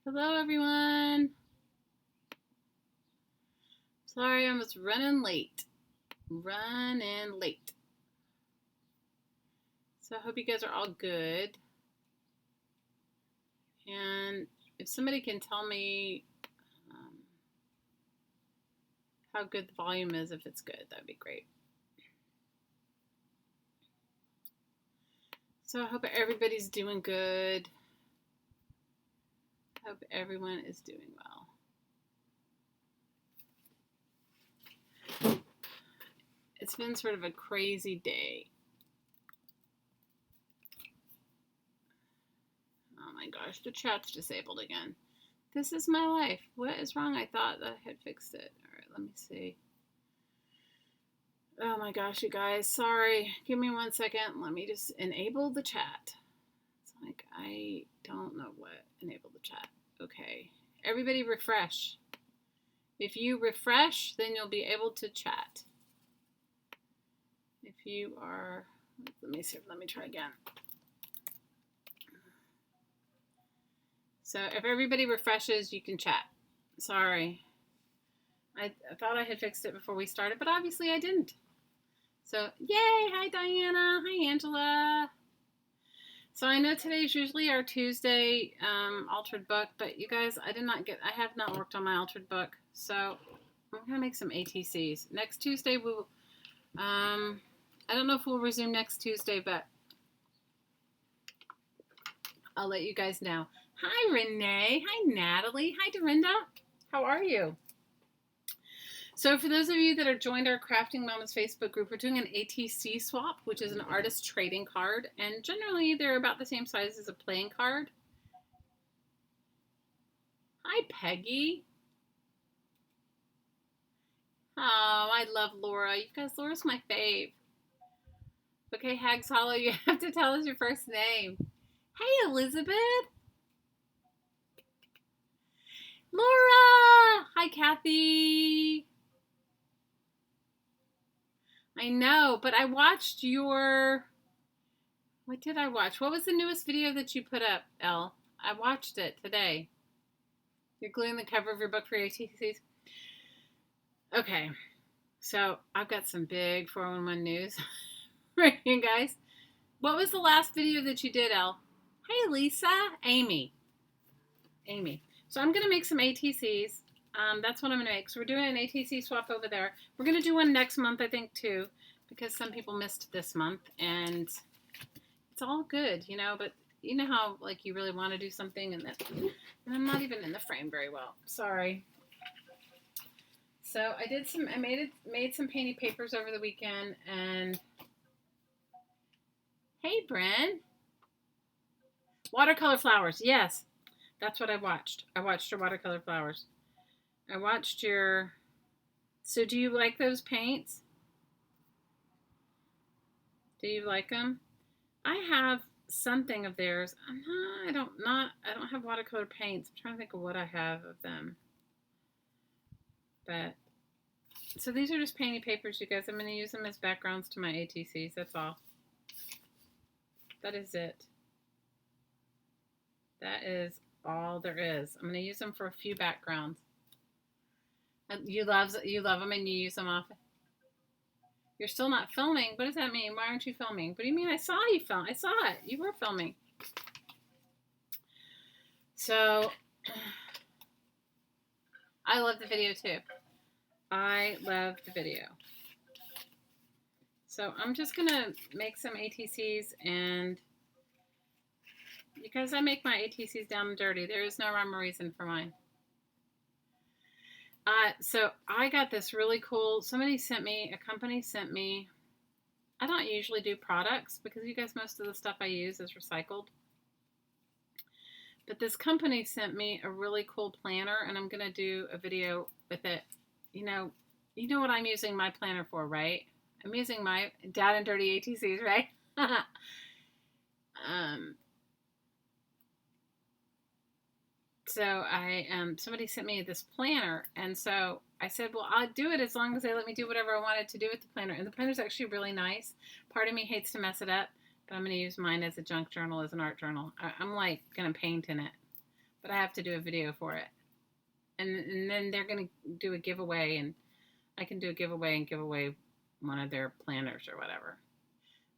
Hello, everyone. Sorry, I was running late. So I hope you guys are all good. And if somebody can tell me how good the volume is, if it's good, that'd be great. So I hope everybody's doing good. I hope everyone is doing well. It's been sort of a crazy day. Oh my gosh, the chat's disabled again. This is my life. What is wrong? I thought that I had fixed it. All right, let me see. Oh my gosh, you guys. Sorry. Give me 1 second. Let me just enable the chat. It's like I don't know what. Enable the chat. Okay. Everybody refresh. If you refresh, then you'll be able to chat. If you are, let me see. Let me try again. So if everybody refreshes, you can chat. Sorry. I thought I had fixed it before we started, but obviously I didn't. So, yay! Hi, Diana. Hi, Angela. So I know today's usually our Tuesday altered book, but you guys, I have not worked on my altered book, so I'm gonna make some ATCs. Next Tuesday, we'll, I don't know if we'll resume next Tuesday, but I'll let you guys know. Hi, Renee. Hi, Natalie. Hi, Dorinda. How are you? So for those of you that are joined our Crafting Mamas Facebook group, we're doing an ATC swap, which is an artist trading card. And generally, they're about the same size as a playing card. Hi, Peggy. Oh, I love Laura. You guys, Laura's my fave. Okay, Hags Hollow, you have to tell us your first name. Hey, Elizabeth. Laura. Hi, Kathy. I know, but I watched your... What did I watch? What was the newest video that you put up, Elle? I watched it today. You're gluing the cover of your book for your ATCs? Okay, so I've got some big 411 news for you guys. What was the last video that you did, Elle? Hey, Lisa. Amy. So I'm going to make some ATCs. That's what I'm going to make. So we're doing an ATC swap over there. We're going to do one next month, I think, too, because some people missed this month, and it's all good, you know, but you know how, like, you really want to do something, and I'm not even in the frame very well. Sorry. So I made some painty papers over the weekend, and hey, Bren. Watercolor flowers, yes. That's what I watched. I watched your watercolor flowers. I watched your... So do you like those paints? Do you like them? I have something of theirs. I don't have watercolor paints. I'm trying to think of what I have of them. But so these are just painting papers, you guys. I'm going to use them as backgrounds to my ATCs. That's all. That is it. That is all there is. I'm going to use them for a few backgrounds. You love them and you use them often. You're still not filming. What does that mean? Why aren't you filming? What do you mean? I saw you film. I saw it. You were filming. So I love the video too. I love the video. So I'm just gonna make some ATCs, and because I make my ATCs down and dirty, there is no rhyme or reason for mine. So I got this really cool, a company sent me, I don't usually do products because you guys, most of the stuff I use is recycled. But this company sent me a really cool planner, and I'm going to do a video with it. You know what I'm using my planner for, right? I'm using my Down and Dirty ATCs, right? So somebody sent me this planner, and so I said, well, I'll do it as long as they let me do whatever I wanted to do with the planner. And the planner's actually really nice. Part of me hates to mess it up, but I'm going to use mine as a junk journal, as an art journal. I'm like going to paint in it. but I have to do a video for it. And then they're going to do a giveaway, and I can do a giveaway and give away one of their planners or whatever.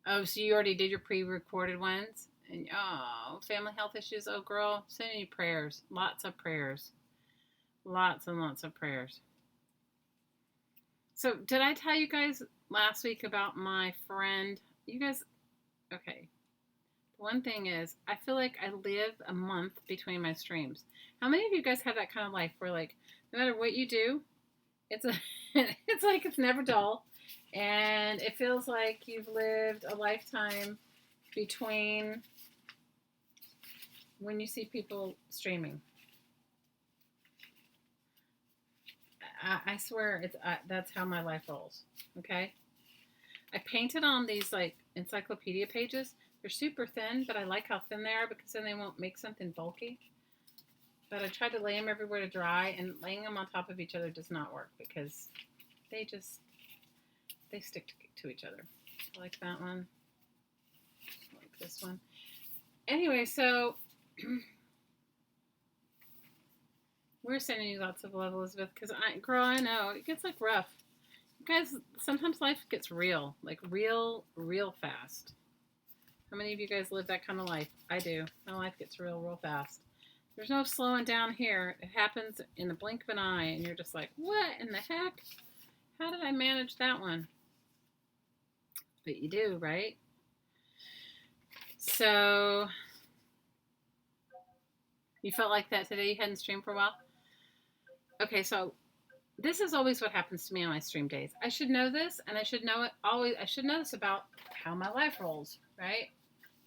Oh, so you already did your pre-recorded ones? And oh, family health issues. Oh, girl, send me prayers. Lots of prayers. Lots and lots of prayers. So, did I tell you guys last week about my friend? You guys, okay. One thing is, I feel like I live a month between my streams. How many of you guys have that kind of life where, like, no matter what you do, it's like it's never dull, and it feels like you've lived a lifetime between when you see people streaming. I swear, that's how my life rolls. Okay, I painted on these like encyclopedia pages. They're super thin, but I like how thin they are because then they won't make something bulky. But I tried to lay them everywhere to dry, and laying them on top of each other does not work because they stick to each other. I like that one. I like this one. Anyway, so we're sending you lots of love, Elizabeth, because girl, I know it gets like rough. You guys, sometimes life gets real, like real fast. How many of you guys live that kind of life? I do. My life gets real fast. There's no slowing down here. It happens in the blink of an eye, and you're just like, what in the heck? How did I manage that one? But you do, right? So, you felt like that today? You hadn't streamed for a while? Okay, so this is always what happens to me on my stream days. I should know this, and I should know it always. I should know this about how my life rolls, right?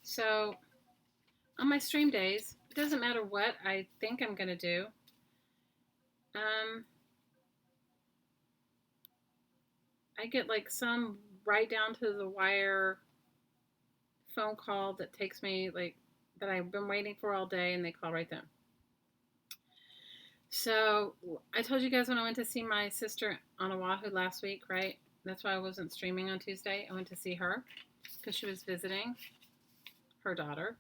So, on my stream days, it doesn't matter what I think I'm going to do. I get like some right down to the wire phone call that takes me like that I've been waiting for all day, and they call right then. So I told you guys when I went to see my sister on Oahu last week, right? That's why I wasn't streaming on Tuesday. I went to see her because she was visiting her daughter.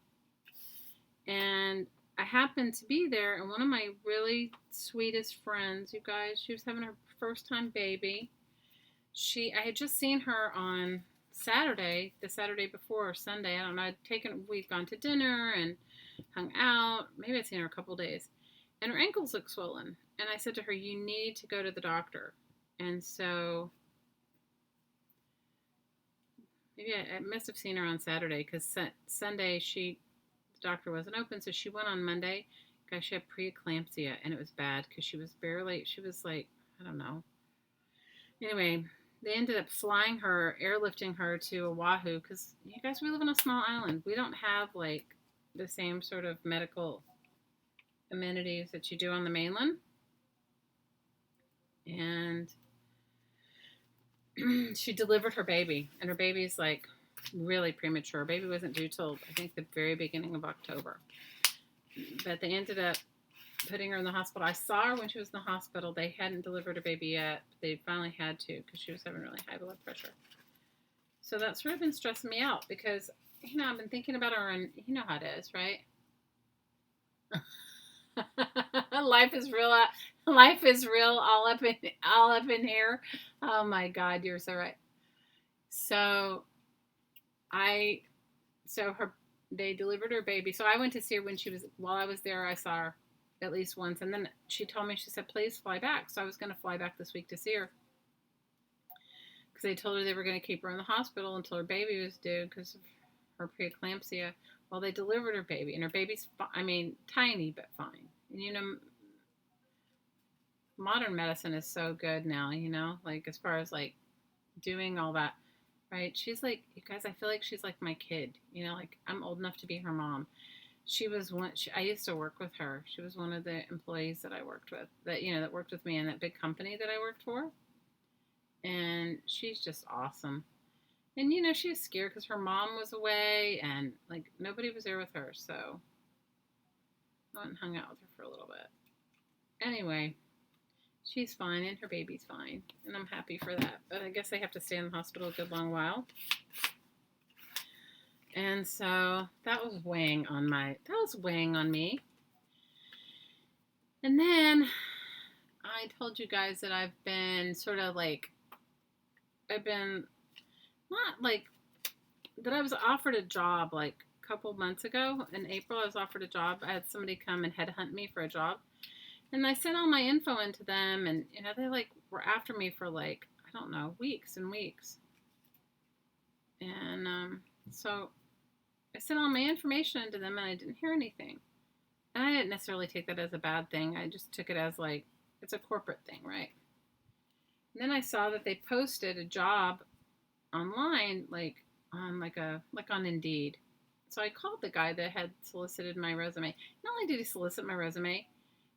And I happened to be there, and one of my really sweetest friends, you guys, she was having her first time baby. I had just seen her on Saturday, the Saturday before, or Sunday, I don't know. We'd gone to dinner and hung out. Maybe I'd seen her a couple days. And her ankles looked swollen. And I said to her, you need to go to the doctor. And so maybe I must have seen her on Saturday because Sunday the doctor wasn't open. So she went on Monday. Guys, she had preeclampsia, and it was bad because she was like, I don't know. Anyway, they ended up airlifting her to Oahu because, you guys, we live on a small island. We don't have like the same sort of medical amenities that you do on the mainland. And she delivered her baby, and her baby's like really premature. Her baby wasn't due till I think the very beginning of October. But they ended up putting her in the hospital. I saw her when she was in the hospital. They hadn't delivered her baby yet. But they finally had to because she was having really high blood pressure. So that's sort of been stressing me out because, I've been thinking about her, and you know how it is, right? Life is real. Life is real. All up in here. Oh my God, you're so right. So they delivered her baby. So I went to see her while I was there. I saw her at least once, and then she told me, she said, please fly back. So I was going to fly back this week to see her because they told her they were going to keep her in the hospital until her baby was due because of her preeclampsia. Well, they delivered her baby, and her baby's, tiny but fine. And modern medicine is so good now, like as far as like doing all that, right? She's like, you guys, I feel like she's like my kid, like I'm old enough to be her mom. I used to work with her. She was one of the employees that I worked with, that worked with me in that big company that I worked for. And she's just awesome. And, she was scared because her mom was away and, like, nobody was there with her. So I went and hung out with her for a little bit. Anyway, she's fine and her baby's fine. And I'm happy for that. But I guess they have to stay in the hospital a good long while. And so that was weighing on me. And then I told you guys that I've been sort of like, I've been not like, that I was offered a job like a couple months ago. In April, I was offered a job. I had somebody come and headhunt me for a job. And I sent all my info into them, and they like were after me for like, I don't know, weeks and weeks. And so I sent all my information into them, and I didn't hear anything. And I didn't necessarily take that as a bad thing. I just took it as like, it's a corporate thing, right? And then I saw that they posted a job online, like on Indeed. So I called the guy that had solicited my resume. Not only did he solicit my resume,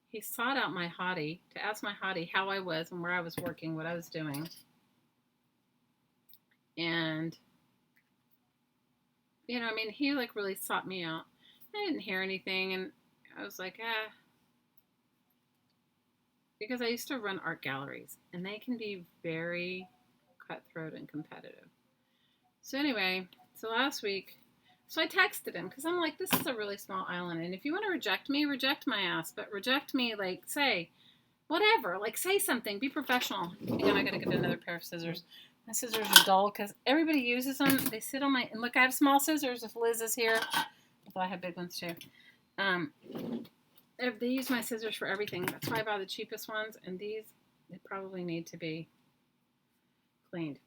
he sought out my hottie to ask my hottie how I was and where I was working, what I was doing. And, he like really sought me out. I didn't hear anything, and I was like, because I used to run art galleries, and they can be very cutthroat and competitive. So anyway, so last week, so I texted him because I'm like, this is a really small island, and if you want to reject me, reject my ass, but reject me, like, say, whatever, like, say something, be professional. Hang on, I gotta get another pair of scissors. My scissors are dull because everybody uses them. They sit on my, and look, I have small scissors if Liz is here, although I have big ones too. They use my scissors for everything. That's why I buy the cheapest ones, and these, they probably need to be cleaned.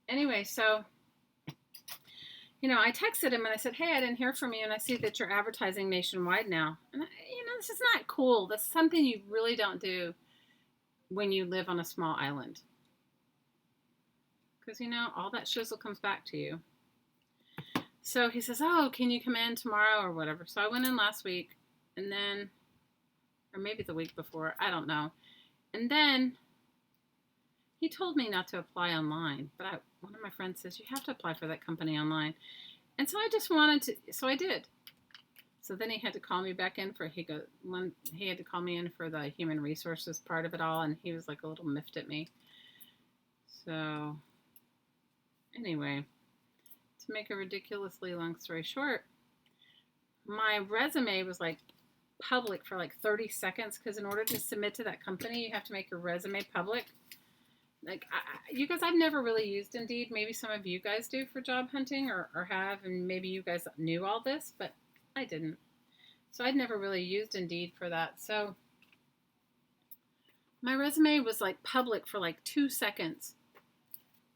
Anyway, so, I texted him and I said, hey, I didn't hear from you, and I see that you're advertising nationwide now. And, this is not cool. That's something you really don't do when you live on a small island. Because, all that shizzle comes back to you. So he says, oh, can you come in tomorrow or whatever? So I went in last week, and then, or maybe the week before, I don't know. And then he told me not to apply online, but one of my friends says, you have to apply for that company online. And so I just wanted to, so I did. So then he had to call me back in he had to call me in for the human resources part of it all, and he was like a little miffed at me. So anyway, to make a ridiculously long story short, my resume was like public for like 30 seconds because in order to submit to that company, you have to make your resume public. Like, you guys, I've never really used Indeed. Maybe some of you guys do for job hunting or have, and maybe you guys knew all this, but I didn't. So I'd never really used Indeed for that. So my resume was like public for like 2 seconds.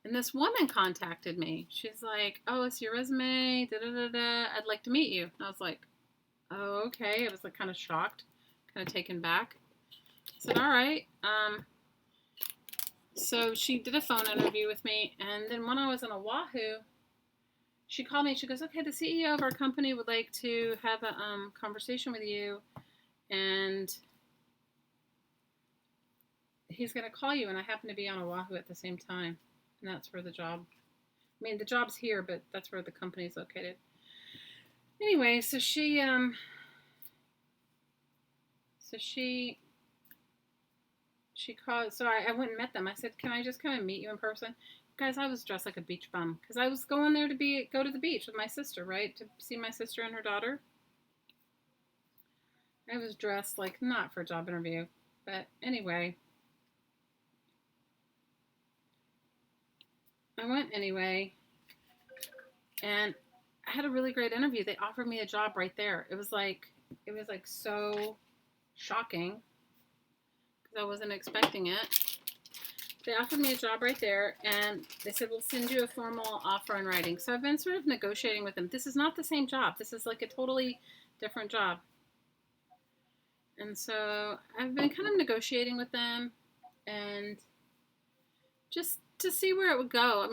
And this woman contacted me. She's like, oh, it's your resume, da-da-da-da. I'd like to meet you. And I was like, oh, okay. I was like kind of shocked, kind of taken back. I said, all right. So she did a phone interview with me, and then when I was in Oahu, she called me. She goes, okay, the CEO of our company would like to have a conversation with you, and he's going to call you, and I happen to be on Oahu at the same time, and that's where the job, the job's here, but that's where the company's located. Anyway, so she called, so I went and met them. I said, can I just come and meet you in person? Guys, I was dressed like a beach bum because I was going there to go to the beach with my sister, right? To see my sister and her daughter. I was dressed like not for a job interview, but anyway. I went anyway, and I had a really great interview. They offered me a job right there. It was like so shocking because I wasn't expecting it. They offered me a job right there, and they said, we'll send you a formal offer in writing. So I've been sort of negotiating with them. This is not the same job. This is like a totally different job. And so I've been kind of negotiating with them and just to see where it would go. And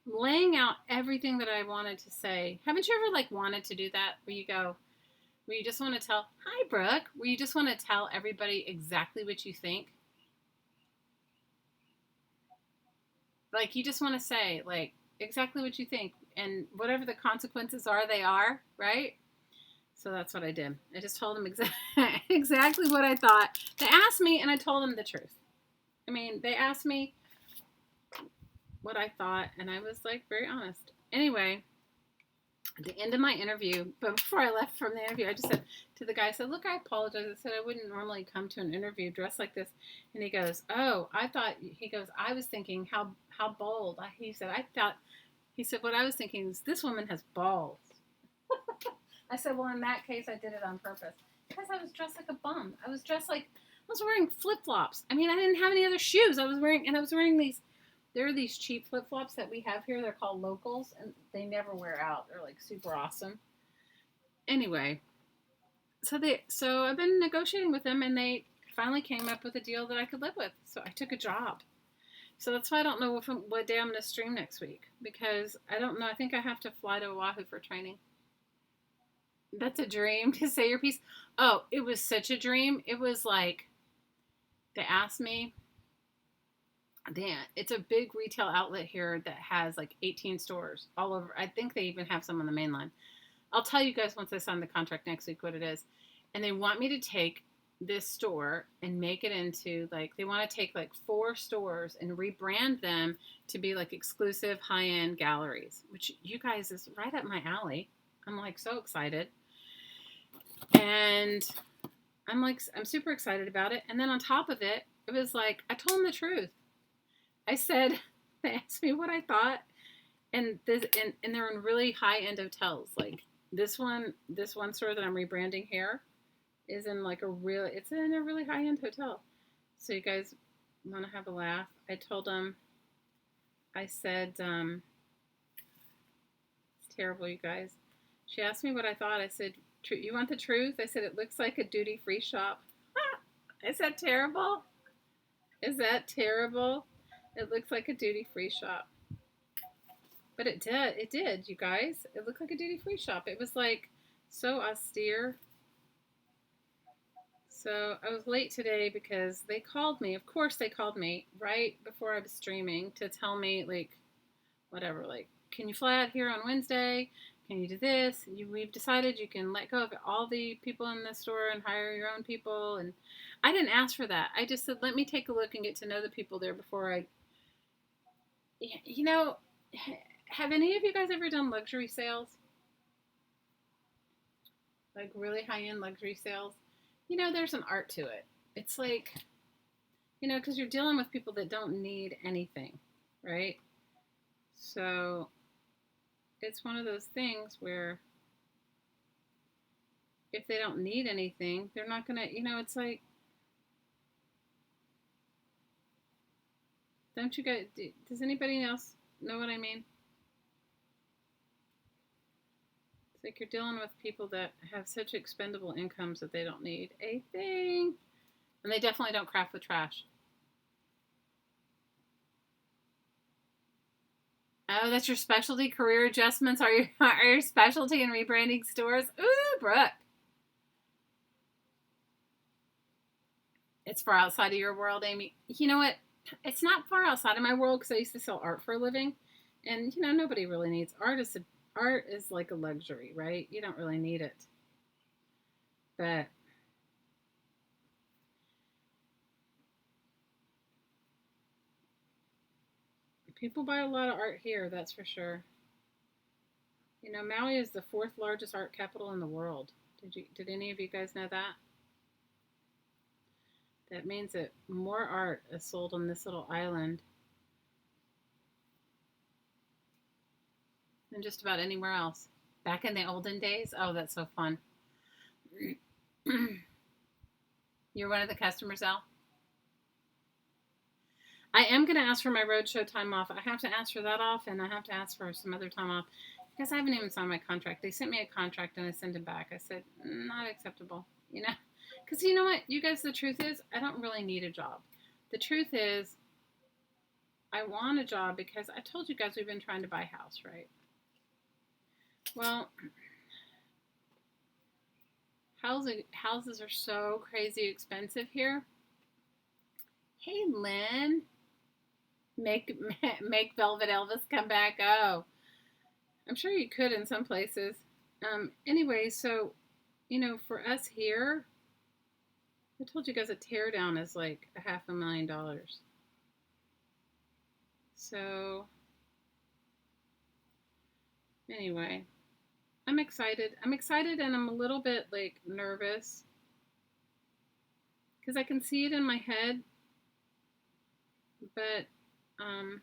laying out everything that I wanted to say. Haven't you ever wanted to do that where you just want to tell, hi, Brooke, where you just want to tell everybody exactly what you think? You just want to say, exactly what you think, and whatever the consequences are, they are, right? So that's what I did. I just told them exactly what I thought. They asked me, and I told them the truth. They asked me what I thought, and I was, very honest. Anyway, At the end of my interview, but before I left from the interview, I just said to the guy, I said, look, I apologize. I said, I wouldn't normally come to an interview dressed like this. And he goes, oh, I was thinking how bold. He said, what I was thinking is this woman has balls. I said, well, in that case, I did it on purpose. Because I was dressed like a bum. I was wearing flip-flops. I mean, I didn't have any other shoes. I was wearing these, there are these cheap flip-flops that we have here. They're called locals, and they never wear out. They're like super awesome. Anyway, so I've been negotiating with them, and they finally came up with a deal that I could live with. So I took a job. So that's why I don't know what day I'm going to stream next week, because I don't know. I think I have to fly to Oahu for training. That's a dream to say your piece. Oh, it was such a dream. It was like, they asked me, it's a big retail outlet here that has like 18 stores all over. I think they even have some on the mainland. I'll tell you guys once I sign the contract next week what it is. And they want me to take this store and make it into they want to take 4 stores and rebrand them to be like exclusive high-end galleries, which you guys is right up my alley. I'm like so excited. And I'm super excited about it. And then on top of it, it was like, I told them the truth. I said, they asked me what I thought. And they're in really high-end hotels. Like this one store that I'm rebranding here is in it's in a really high-end hotel. So you guys want to have a laugh? I told them, I said, it's terrible, you guys. She asked me what I thought. I said, you want the truth? I said, it looks like a duty-free shop. Is that terrible? Is that terrible? It looks like a duty-free shop. But it did, you guys. It looked like a duty-free shop. It was like so austere. So I was late today because they called me. Of course they called me right before I was streaming to tell me whatever, can you fly out here on Wednesday? Can you do this? We've decided you can let go of all the people in the store and hire your own people. And I didn't ask for that. I just said, let me take a look and get to know the people there before have any of you guys ever done luxury sales? Like really high-end luxury sales? There's an art to it. It's because you're dealing with people that don't need anything, right? So it's one of those things where if they don't need anything, they're not going to, it's like, don't you guys, does anybody else know what I mean? It's like you're dealing with people that have such expendable incomes that they don't need a thing. And they definitely don't craft with trash. Oh, that's your specialty? Career adjustments are your specialty in rebranding stores? Ooh, Brooke. It's far outside of your world, Amy. You know what? It's not far outside of my world because I used to sell art for a living. And, nobody really needs art. Art is like a luxury, right? You don't really need it. But people buy a lot of art here, that's for sure. Maui is the 4th largest art capital in the world. Did any of you guys know that? That means that more art is sold on this little island than just about anywhere else. Back in the olden days? Oh, that's so fun. You're one of the customers, Al? I am going to ask for my roadshow time off. I have to ask for that off, and I have to ask for some other time off because I haven't even signed my contract. They sent me a contract, and I sent it back. I said, not acceptable, Because you know what? You guys, the truth is, I don't really need a job. The truth is, I want a job because I told you guys we've been trying to buy a house, right? Well, houses are so crazy expensive here. Hey, Lynn. Make Velvet Elvis come back. Oh, I'm sure you could in some places. Anyway, so, for us here, I told you guys a teardown is like $500,000. So, anyway, I'm excited. I'm excited and I'm a little bit like nervous because I can see it in my head, but um,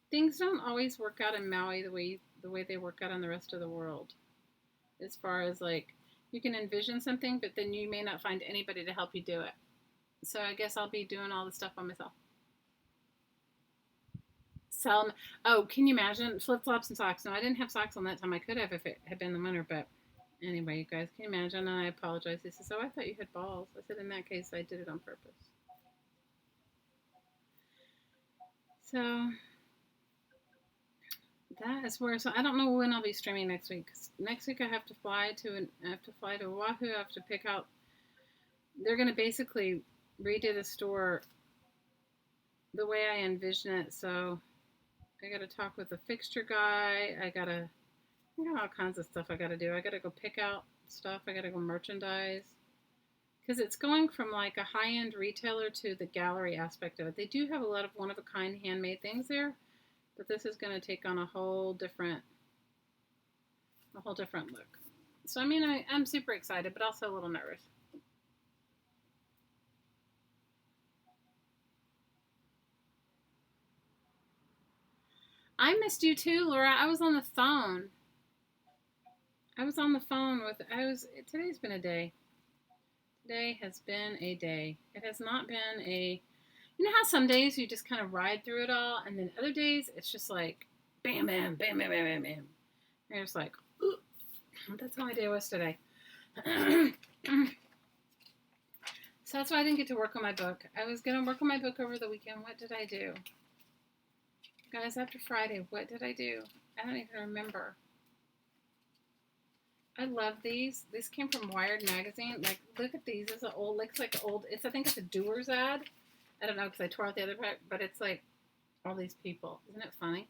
things don't always work out in Maui the way they work out in the rest of the world. As far as like you can envision something, but then you may not find anybody to help you do it. So I guess I'll be doing all the stuff by myself. Sell. Oh, can you imagine flip flops and socks? No, I didn't have socks on that time. I could have if it had been the winter, but anyway, you guys, can you imagine? And I apologize. He says, "Oh, I thought you had balls." I said, "In that case, I did it on purpose." So that is where. So I don't know when I'll be streaming next week. 'Cause next week I have to fly to Oahu. I have to pick out. They're going to basically redo the store the way I envision it. So I got to talk with the fixture guy. I got all kinds of stuff I got to do. I got to go pick out stuff. I got to go merchandise. Because it's going from like a high-end retailer to the gallery aspect of it. They do have a lot of one-of-a-kind handmade things there, but this is going to take on a whole different look. So I mean, I'm super excited, but also a little nervous. I missed you too, Laura. I was on the phone. Today's been a day. Today has been a day. It has not been you know how some days you just kind of ride through it all, and then other days it's just like, bam, bam, bam, bam, bam, bam, bam. And you're just like, ooh. That's how my day was today. So that's why I didn't get to work on my book. I was going to work on my book over the weekend. What did I do? Guys, after Friday, what did I do? I don't even remember. I love these. This came from Wired magazine. Like, look at these. It's an old, looks like old. I think it's a Doers ad. I don't know because I tore out the other part, but it's like all these people. Isn't it funny?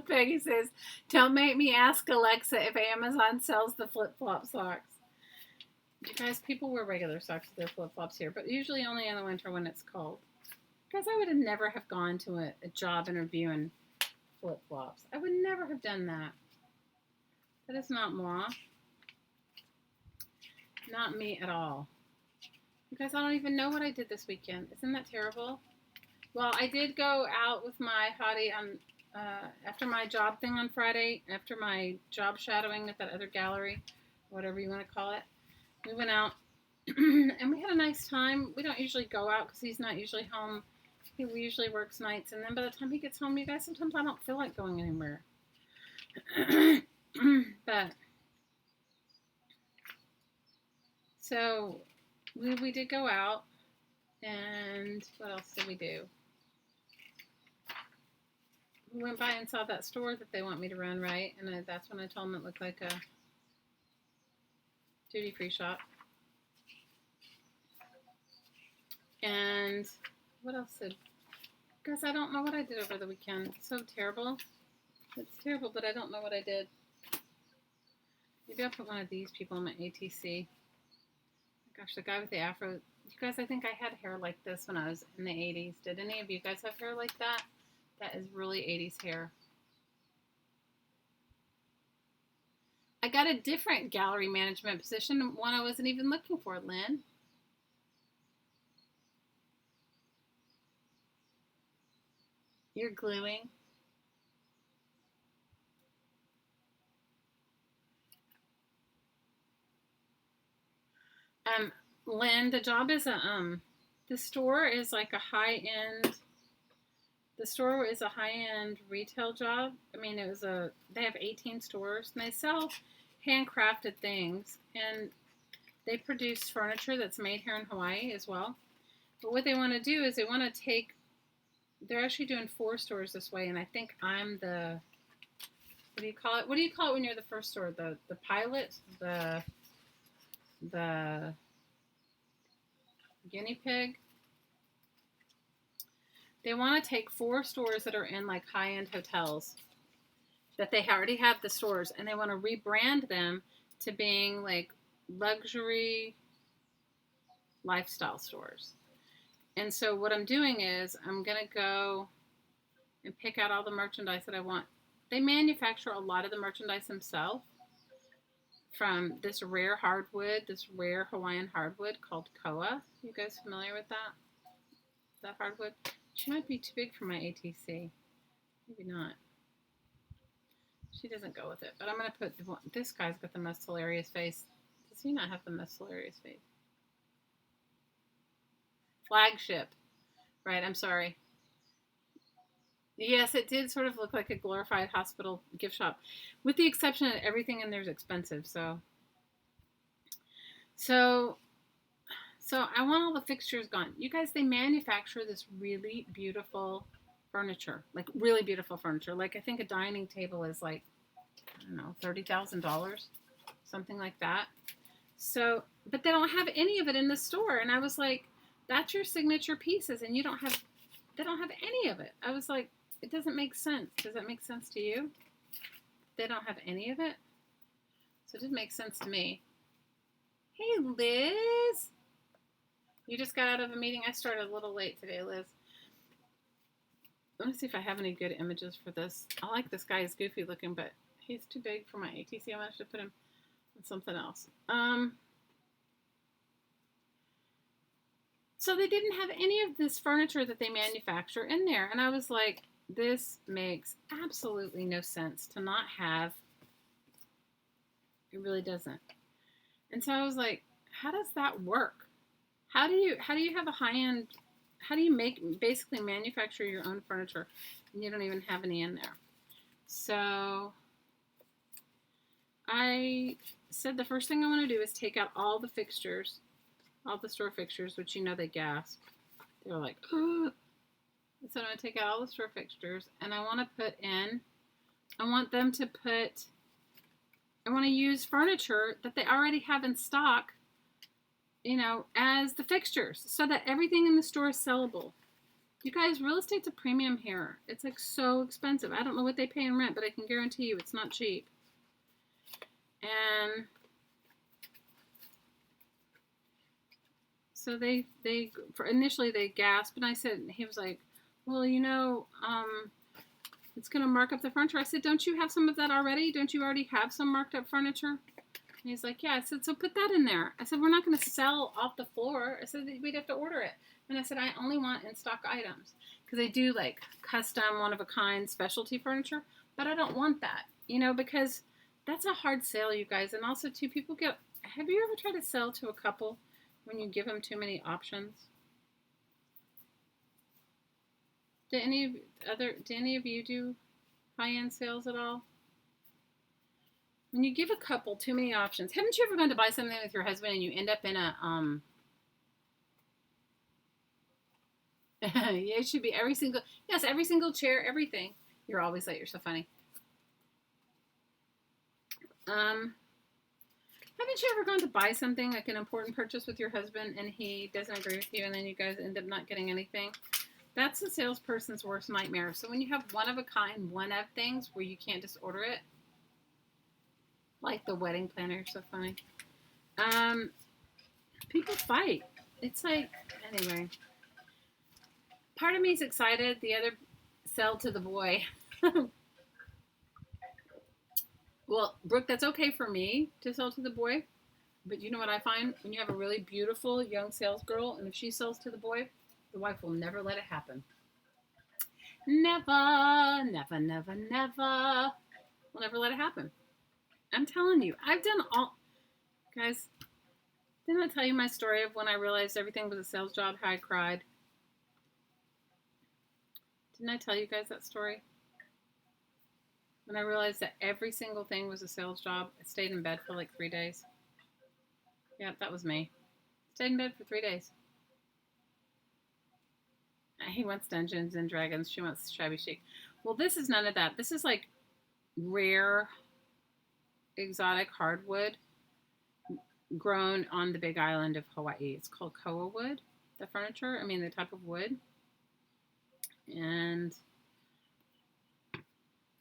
Peggy says, "Don't make me ask Alexa if Amazon sells the flip-flop socks." You guys, people wear regular socks with their flip-flops here, but usually only in the winter when it's cold. Because I would have never have gone to a job interview in flip-flops. I would never have done that. That is not moi. Not me at all. You guys, I don't even know what I did this weekend. Isn't that terrible? Well, I did go out with my hottie on after my job thing on Friday, after my job shadowing at that other gallery, whatever you want to call it. We went out and we had a nice time. We don't usually go out because he's not usually home. He usually works nights, and then by the time he gets home, you guys, sometimes I don't feel like going anywhere. But so we did go out, and what else did we do? We went by and saw that store that they want me to run, right? And that's when I told them it looked like a duty-free shop. And what else did... Guys, I don't know what I did over the weekend. It's so terrible. It's terrible, but I don't know what I did. Maybe I'll put one of these people in my ATC. Gosh, the guy with the afro. You guys, I think I had hair like this when I was in the 80s. Did any of you guys have hair like that? That is really 80s hair. I got a different gallery management position, one I wasn't even looking for, Lynn. You're gluing. Lynn, the job is the store is like a high-end. The store is a high-end retail job. I mean, they have 18 stores, and they sell handcrafted things, and they produce furniture that's made here in Hawaii as well. But what they want to do is they're actually doing 4 stores this way, and I think I'm the, what do you call it? What do you call it when you're the first store? The pilot? The guinea pig? They want to take 4 stores that are in like high-end hotels that they already have the stores, and they want to rebrand them to being like luxury lifestyle stores. And so what I'm doing is I'm going to go and pick out all the merchandise that I want. They manufacture a lot of the merchandise themselves from this rare hardwood, this rare Hawaiian hardwood called koa. You guys familiar with that? That hardwood? She might be too big for my ATC. Maybe not. She doesn't go with it. But I'm going to put, this guy's got the most hilarious face. Does he not have the most hilarious face? Flagship. Right, I'm sorry. Yes, it did sort of look like a glorified hospital gift shop. With the exception that everything in there is expensive, so I want all the fixtures gone. You guys, they manufacture this really beautiful furniture. Like, really beautiful furniture. Like, I think a dining table is like, I don't know, $30,000. Something like that. So, but they don't have any of it in the store. And I was like, that's your signature pieces, and they don't have any of it. I was like, it doesn't make sense. Does that make sense to you? They don't have any of it? So it didn't make sense to me. Hey, Liz. You just got out of a meeting. I started a little late today, Liz. Let me see if I have any good images for this. I like this guy. He's goofy looking, but he's too big for my ATC. I'm going to have to put him on something else. So they didn't have any of this furniture that they manufacture in there. And I was like, this makes absolutely no sense to not have. It really doesn't. And so I was like, how does that work? How do you have a high-end, how do you basically manufacture your own furniture and you don't even have any in there? So I said the first thing I want to do is take out all the fixtures, all the store fixtures, which you know they gasp. They're like, ugh. So I'm going to take out all the store fixtures, and I want to use furniture that they already have in stock, you know, as the fixtures, so that everything in the store is sellable. You guys, real estate's a premium here. It's like so expensive. I don't know what they pay in rent, but I can guarantee you it's not cheap. And so initially they gasped, and I said, he was like, well, you know, it's going to mark up the furniture. I said, don't you have some of that already? Don't you already have some marked up furniture? And he's like, yeah. I said, so put that in there. I said, we're not going to sell off the floor. I said, we'd have to order it. And I said, I only want in stock items. Because they do like custom, one-of-a-kind specialty furniture. But I don't want that, you know, because that's a hard sale, you guys. And also, too, have you ever tried to sell to a couple when you give them too many options? Do any of you do high-end sales at all? When you give a couple too many options, haven't you ever gone to buy something with your husband and you end up in a yeah, it should be every single chair, everything. You're always late. You're so funny. Haven't you ever gone to buy something, like an important purchase with your husband, and he doesn't agree with you, and then you guys end up not getting anything? That's the salesperson's worst nightmare. So when you have one-of-a-kind, one-of things where you can't just order it, like the wedding planner, so funny. People fight. It's like, anyway. Part of me is excited. The other, sell to the boy. Well, Brooke, that's okay for me to sell to the boy. But you know what I find? When you have a really beautiful young sales girl, and if she sells to the boy, the wife will never let it happen. Never, never, never, never. Will never let it happen. I'm telling you, I've done all... Guys, didn't I tell you my story of when I realized everything was a sales job, how I cried? Didn't I tell you guys that story? When I realized that every single thing was a sales job, I stayed in bed for like 3 days. Yeah, that was me. Stayed in bed for 3 days. He wants Dungeons and Dragons. She wants Shabby Chic. Well, this is none of that. This is like rare, exotic hardwood grown on the big island of Hawaii. It's called koa wood, the furniture. I mean, the type of wood. And, I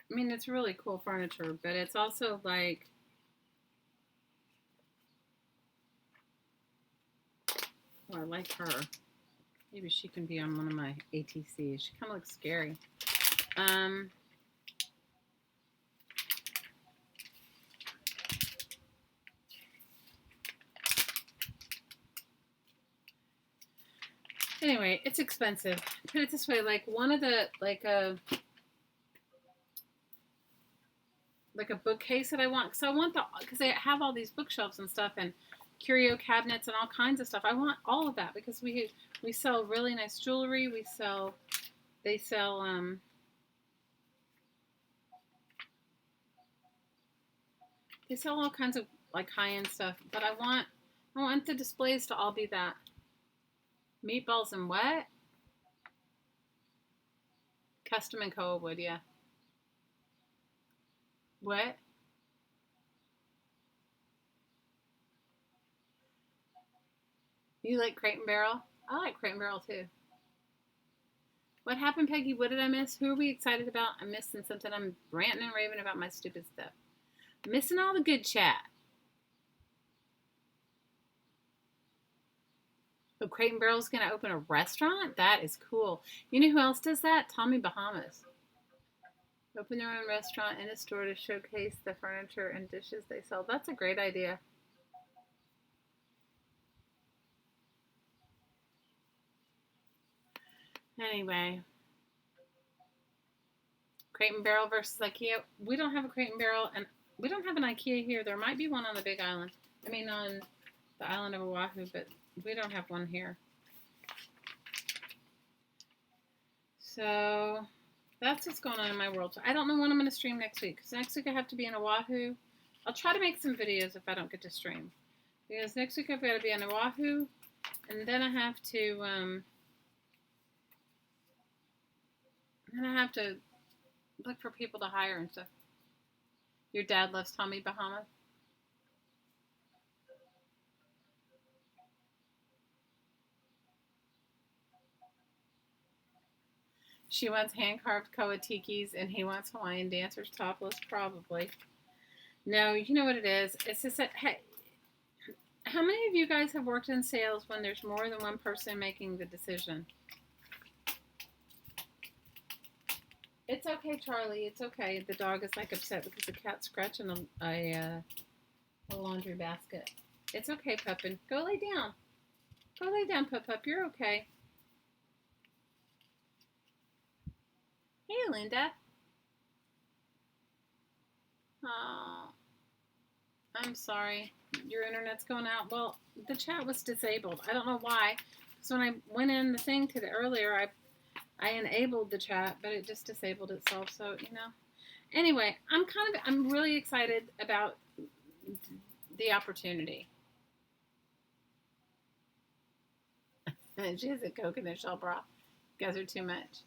mean, it's really cool furniture, but it's also like, Oh, I like her. Maybe she can be on one of my ATCs. She kind of looks scary. Anyway, it's expensive. Put it this way, like one of the like a bookcase that I want, because I want because they have all these bookshelves and stuff and curio cabinets and all kinds of stuff. I want all of that because we sell really nice jewelry. They sell all kinds of like high-end stuff. But I want the displays to all be that. Meatballs and what? Custom and Koa wood, yeah. What? You like Crate and Barrel? I like Crate and Barrel too. What happened, Peggy? What did I miss? Who are we excited about? I'm missing something. I'm ranting and raving about my stupid stuff. I'm missing all the good chat. Oh, Crate and Barrel's going to open a restaurant? That is cool. You know who else does that? Tommy Bahamas. Open their own restaurant in a store to showcase the furniture and dishes they sell. That's a great idea. Anyway. Crate and Barrel versus IKEA. We don't have a Crate and Barrel, and we don't have an IKEA here. There might be one on the Big Island. I mean, on the island of Oahu, but we don't have one here. So that's what's going on in my world. So I don't know when I'm going to stream next week, because next week I have to be in Oahu. I'll try to make some videos if I don't get to stream, because next week I've got to be on Oahu, and then I have to look for people to hire and stuff. Your dad loves Tommy Bahamas? She wants hand-carved koa tikis, and he wants Hawaiian dancers topless, probably. No, you know what it is? It's just that, hey, how many of you guys have worked in sales when there's more than one person making the decision? It's okay, Charlie. It's okay. The dog is like upset because the cat's scratching a laundry basket. It's okay, Puppin. Go lay down. Go lay down, Pup. You're okay. Hey, Linda. Oh, I'm sorry. Your internet's going out. Well, the chat was disabled. I don't know why. So when I went in the thing earlier, I enabled the chat, but it just disabled itself. So, you know. Anyway, I'm really excited about the opportunity. And she has a coconut shell bra. You guys are too much.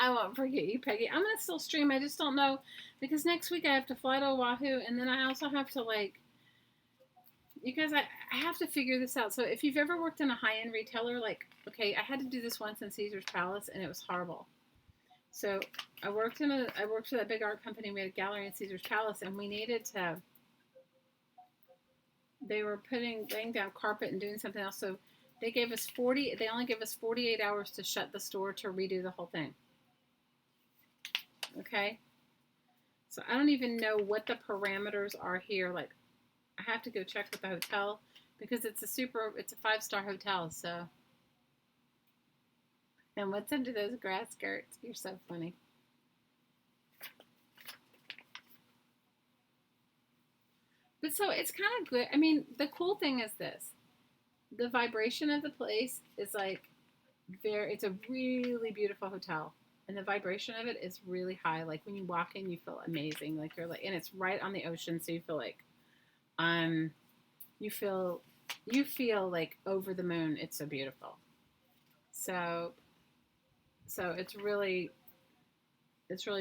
I won't forget you, Peggy. I'm going to still stream. I just don't know, because next week I have to fly to Oahu, and then I also have to, like, you guys, I have to figure this out. So if you've ever worked in a high-end retailer, like, okay, I had to do this once in Caesar's Palace, and it was horrible. So I worked for that big art company. We had a gallery in Caesar's Palace, and we needed to, they were laying down carpet and doing something else. So they only gave us 48 hours to shut the store to redo the whole thing. Okay? So I don't even know what the parameters are here. Like, I have to go check with the hotel, because it's a 5-star hotel, so. And what's under those grass skirts? You're so funny. But so it's kind of good. I mean, the cool thing is this. The vibration of the place is like it's a really beautiful hotel. And the vibration of it is really high. Like when you walk in, you feel amazing. Like you're like, and it's right on the ocean, so you feel like you feel like over the moon. It's so beautiful. So it's really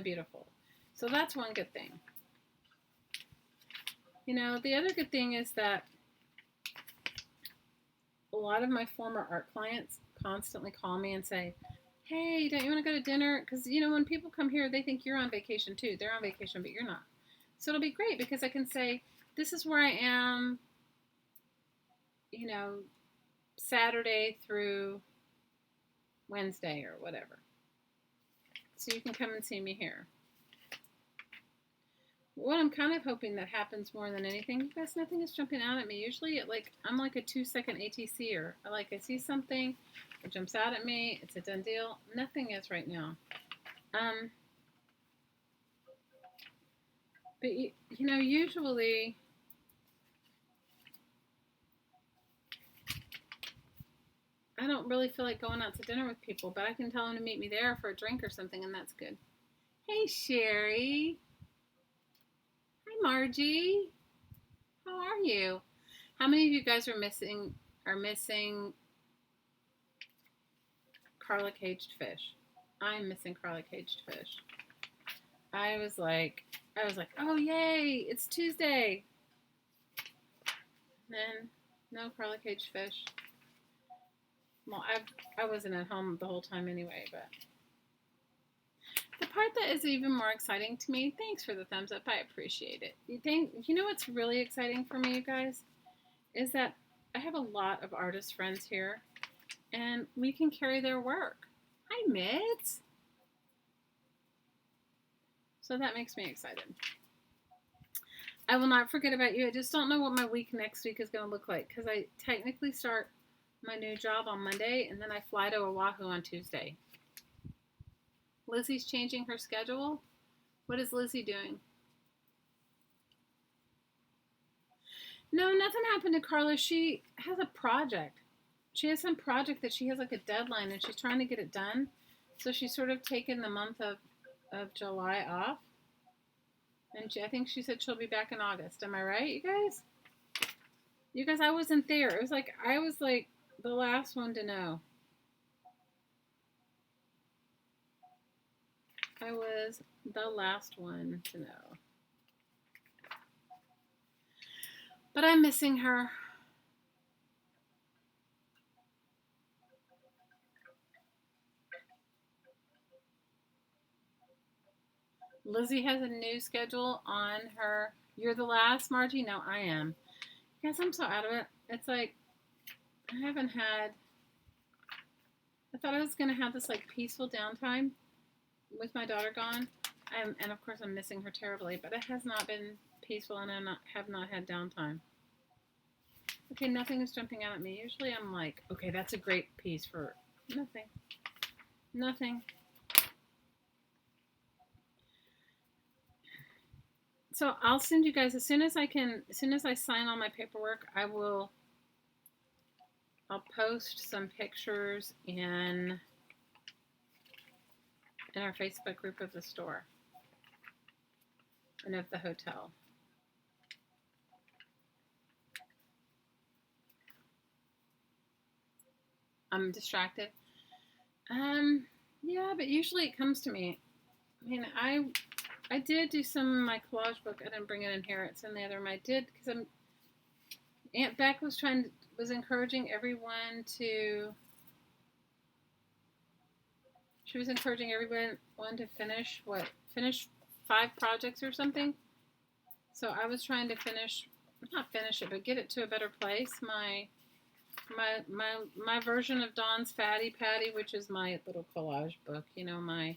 beautiful. So that's one good thing. You know, the other good thing is that a lot of my former art clients constantly call me and say, hey, don't you want to go to dinner? Because, you know, when people come here, they think you're on vacation too. They're on vacation, but you're not. So it'll be great because I can say, this is where I am, you know, Saturday through Wednesday or whatever. So you can come and see me here. What I'm kind of hoping that happens more than anything, you guys, nothing is jumping out at me. Usually I'm like a 2-second ATCer. I see something, it jumps out at me, it's a done deal. Nothing is right now. But you know, usually I don't really feel like going out to dinner with people, but I can tell them to meet me there for a drink or something, and that's good. Hey, Sherry. Hi, Margie. How are you? How many of you guys are missing Carla caged fish? I'm missing Carla caged fish. I was like, oh yay, it's Tuesday. And then no Carla caged fish. Well, I wasn't at home the whole time anyway, but the part that is even more exciting to me, thanks for the thumbs up, I appreciate it. You know what's really exciting for me, you guys, is that I have a lot of artist friends here, and we can carry their work. Hi, Mids. So that makes me excited. I will not forget about you. I just don't know what my week next week is going to look like, because I technically start my new job on Monday, and then I fly to Oahu on Tuesday. Lizzie's changing her schedule. What is Lizzie doing? No, nothing happened to Carla. She has a project. She has some project that she has like a deadline, and she's trying to get it done. So she's sort of taken the month of July off. And I think she said she'll be back in August. Am I right, you guys? You guys, I wasn't there. It was like, I was like the last one to know. I was the last one to know. But I'm missing her. Lizzie has a new schedule on her. You're the last, Margie? No, I am. Guys, I'm so out of it. It's like, I thought I was going to have this like peaceful downtime with my daughter gone. And of course I'm missing her terribly, but it has not been peaceful, and I have not had downtime. Okay, nothing is jumping out at me. Usually I'm like, okay, that's a great piece for nothing. Nothing. So I'll send you guys as soon as I sign all my paperwork, I'll post some pictures in our Facebook group of the store and of the hotel. I'm distracted. Yeah, but usually it comes to me. I mean, I did do some of my collage book. I didn't bring it in here. It's in the other room. I did because Aunt Beck was encouraging everyone to. She was encouraging everyone to finish 5 projects or something. So I was trying to not finish it, but get it to a better place. My version of Dawn's Fatty Patty, which is my little collage book. You know, my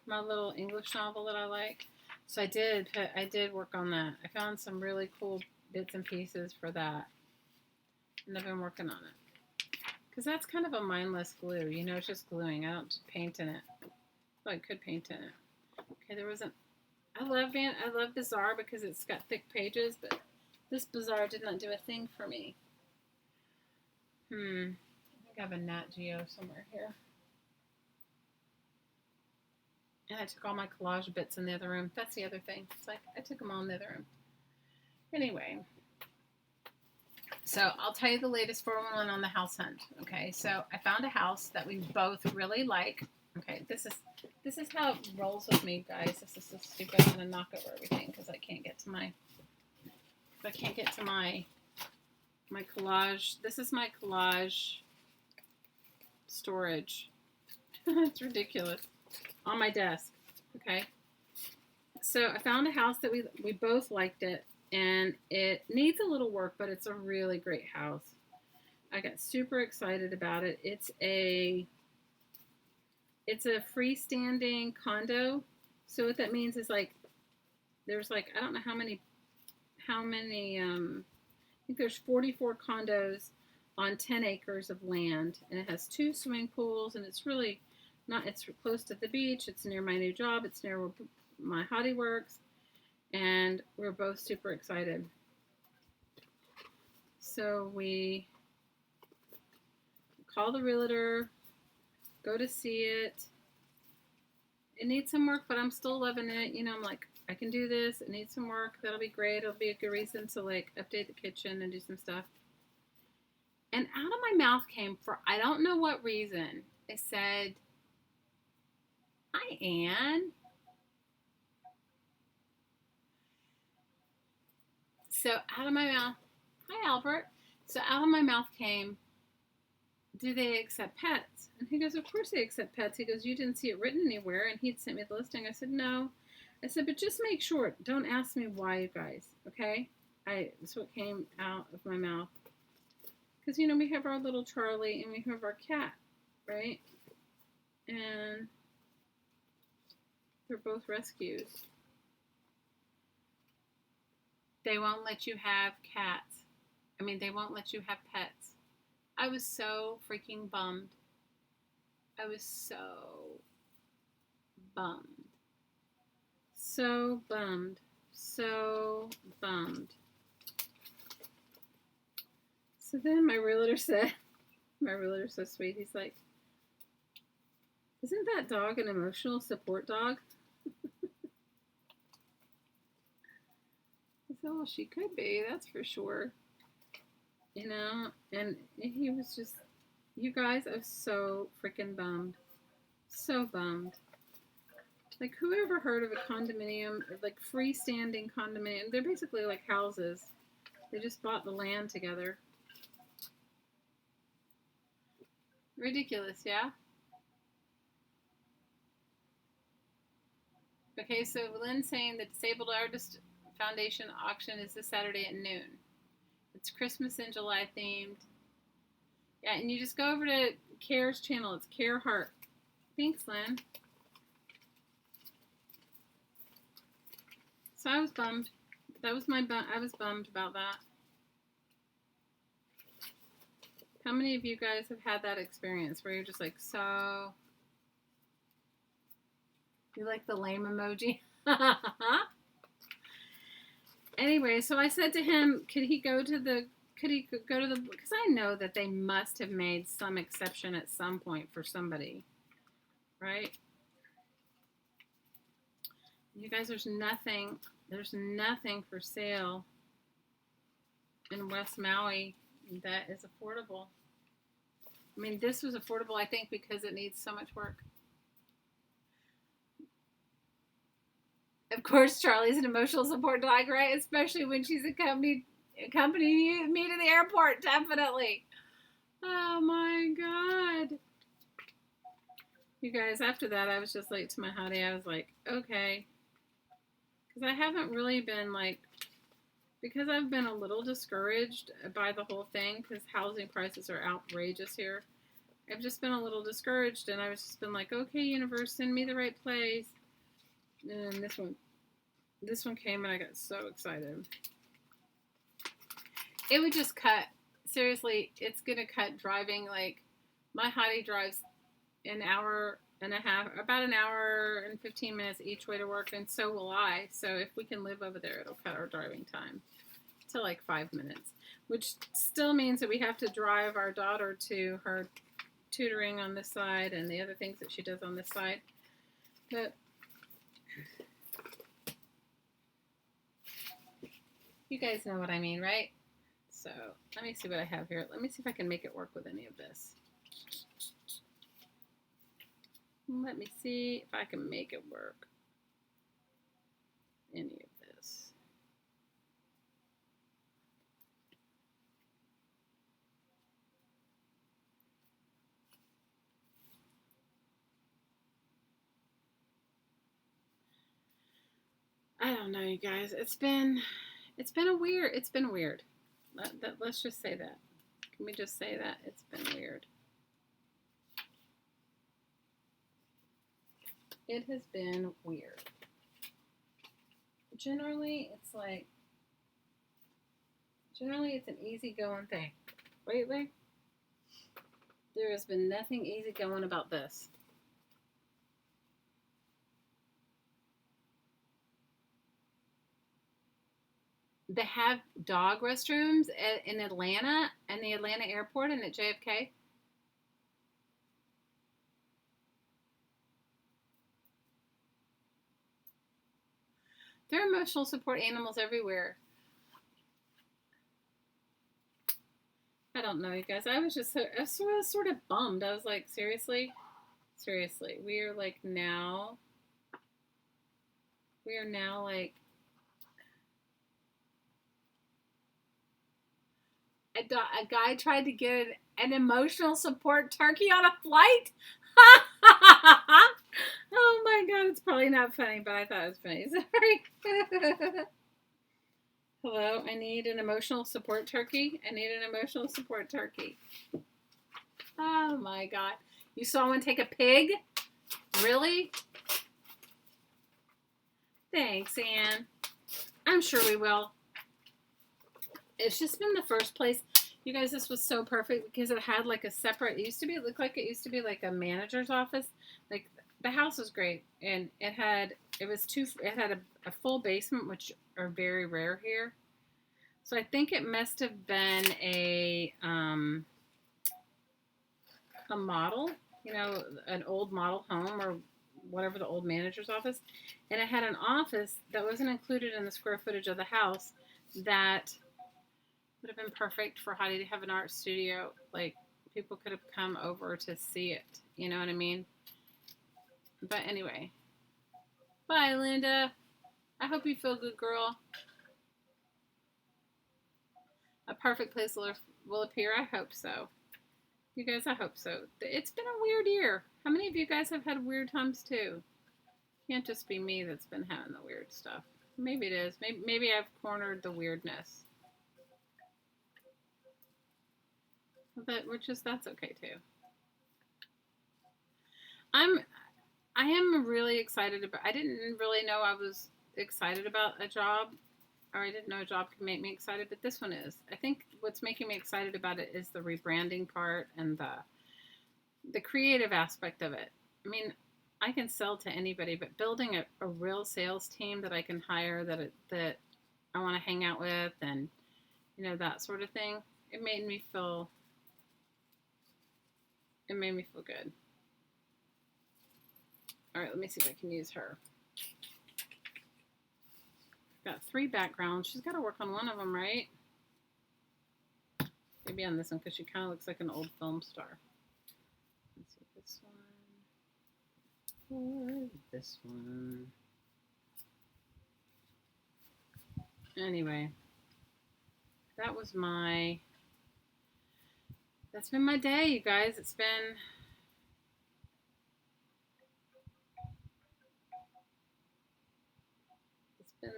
little English novel that I like. So I did work on that. I found some really cool bits and pieces for that, and I've been working on it. Because that's kind of a mindless glue, you know, it's just gluing. I don't paint in it. Well, I could paint in it. Okay, I love Bazaar because it's got thick pages, but this Bazaar did not do a thing for me. I think I have a Nat Geo somewhere here. And I took all my collage bits in the other room. That's the other thing. It's like I took them all in the other room. Anyway, so I'll tell you the latest 411 on the house hunt. Okay, so I found a house that we both really like. Okay, this is how it rolls with me, guys. This is so stupid. I'm gonna knock over everything because I can't get to my collage. This is my collage storage. It's ridiculous. On my desk. Okay. So I found a house that we both liked it, and it needs a little work, but it's a really great house. I got super excited about it. It's a freestanding condo. So what that means is like there's like I don't know how many I think there's 44 condos on 10 acres of land, and it has 2 swimming pools, and it's really not, it's close to the beach, it's near my new job, it's near where my hottie works, and we're both super excited. So we call the realtor, go to see it. It needs some work, but I'm still loving it. You know, I'm like, I can do this. It needs some work. That'll be great. It'll be a good reason to like update the kitchen and do some stuff. And out of my mouth came, for I don't know what reason, it said, "Hi, Anne." So out of my mouth, "Hi, Albert." So out of my mouth came, "Do they accept pets?" And he goes, "Of course they accept pets." He goes, "You didn't see it written anywhere." And he'd sent me the listing. I said, "No." I said, "But just make sure. Don't ask me why, you guys. Okay?" That's what came out of my mouth. Because, you know, we have our little Charlie and we have our cat, right? And they're both rescues. They won't let you have cats. I mean, they won't let you have pets. I was so freaking bummed. I was so bummed. So bummed. So bummed. So then my realtor's so sweet, he's like, "Isn't that dog an emotional support dog?" I said, "Well, she could be, that's for sure." You know, and he was just, you guys, I was so freaking bummed. So bummed. Like, who ever heard of a condominium, like freestanding condominium? They're basically like houses. They just bought the land together. Ridiculous, yeah? Okay, so Lynn's saying the Disabled Artist Foundation auction is this Saturday at noon. It's Christmas in July themed. Yeah, and you just go over to Care's channel. It's Care Heart. Thanks, Lynn. So I was bummed. That was I was bummed about that. How many of you guys have had that experience where you're just like, so... You like the lame emoji? Anyway, so I said to him, could he go to the, because I know that they must have made some exception at some point for somebody, right? You guys, there's nothing for sale in West Maui that is affordable. I mean, this was affordable, I think, because it needs so much work. Of course, Charlie's an emotional support dog, right? Especially when she's accompanying me to the airport, definitely. Oh my God. You guys, after that, I was just late to my hottie. I was like, okay. Because I haven't really been like, because I've been a little discouraged by the whole thing, because housing prices are outrageous here. I've just been a little discouraged, and I've just been like, okay, universe, send me the right place. And this one came, and I got so excited. It would just cut. Seriously, it's going to cut driving. Like, my hottie drives an hour and a half, about an hour and 15 minutes each way to work, and so will I. So if we can live over there, it'll cut our driving time to like 5 minutes, which still means that we have to drive our daughter to her tutoring on this side and the other things that she does on this side. But you guys know what I mean, right? So let me see what I have here. Let me see if I can make it work with any of this. Let me see if I can make it work. Any of this. I don't know, you guys. It's been weird. Let's just say that. Can we just say that? It's been weird. It has been weird. Generally, it's an easygoing thing. Lately, there has been nothing easygoing about this. They have dog restrooms in Atlanta and the Atlanta airport and at JFK. There are emotional support animals everywhere. I don't know, you guys. I was sort of bummed. I was like, seriously, we are now like a guy tried to get an emotional support turkey on a flight. Oh my god, it's probably not funny, but I thought it was funny. Sorry. Hello, I need an emotional support turkey. Oh my god. You saw one take a pig? Really? Thanks, Anne. I'm sure we will. It's just been the first place. You guys, this was so perfect because it had like a separate, it looked like it used to be like a manager's office. Like the house was great. And it had a full basement, which are very rare here. So I think it must have been a model, an old model home or whatever, the old manager's office. And it had an office that wasn't included in the square footage of the house that would have been perfect for Heidi to have an art studio. Like, people could have come over to see it. You know what I mean? But anyway. Bye, Linda. I hope you feel good, girl. A perfect place will appear. I hope so. You guys, I hope so. It's been a weird year. How many of you guys have had weird times too? Can't just be me that's been having the weird stuff. Maybe it is. Maybe I've cornered the weirdness. But that's okay too. I am really excited about. I didn't really know I was excited about a job, or I didn't know a job could make me excited, but this one is. I think what's making me excited about it is the rebranding part and the creative aspect of it. I mean, I can sell to anybody, but building a real sales team that I can hire, that I want to hang out with, and that sort of thing, it made me feel good. All right, let me see if I can use her. I've got 3 backgrounds. She's got to work on one of them, right? Maybe on this one, because she kind of looks like an old film star. Let's see, this one or this one. Anyway, that's been my day, you guys. It's been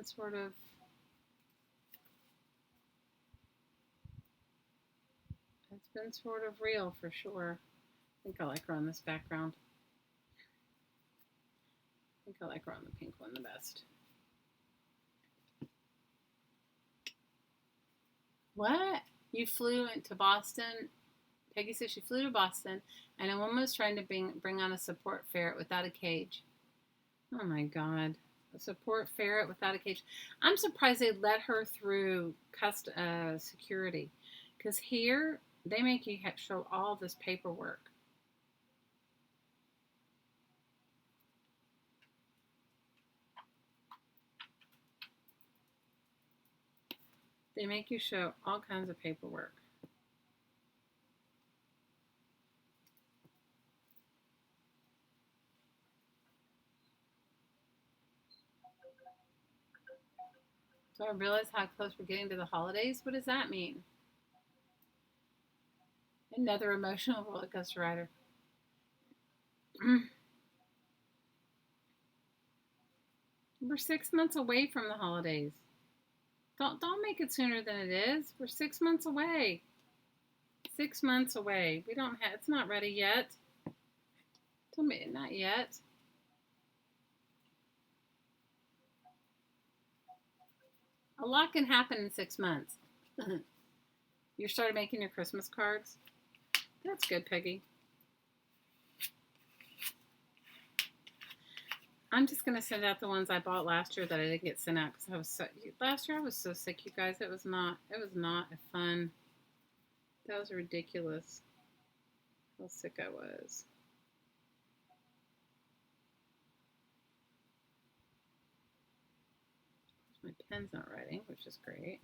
sort of real for sure. I think I like her on this background. I think I like her on the pink one the best. What? You flew into Boston? Peggy says she flew to Boston, and a woman was trying to bring on a support ferret without a cage. Oh my God. A support ferret without a cage. I'm surprised they let her through security. Because here, they make you show all this paperwork. They make you show all kinds of paperwork. So I realize how close we're getting to the holidays. What does that mean? Another emotional roller coaster rider. We're 6 months away from the holidays. Don't make it sooner than it is. We're 6 months away. 6 months away. We don't have. It's not ready yet. Not yet. A lot can happen in 6 months. You started making your Christmas cards? That's good, Peggy. I'm just going to send out the ones I bought last year that I didn't get sent out because last year I was so sick, you guys. It was not a fun. That was ridiculous how sick I was. My pen's not writing, which is great.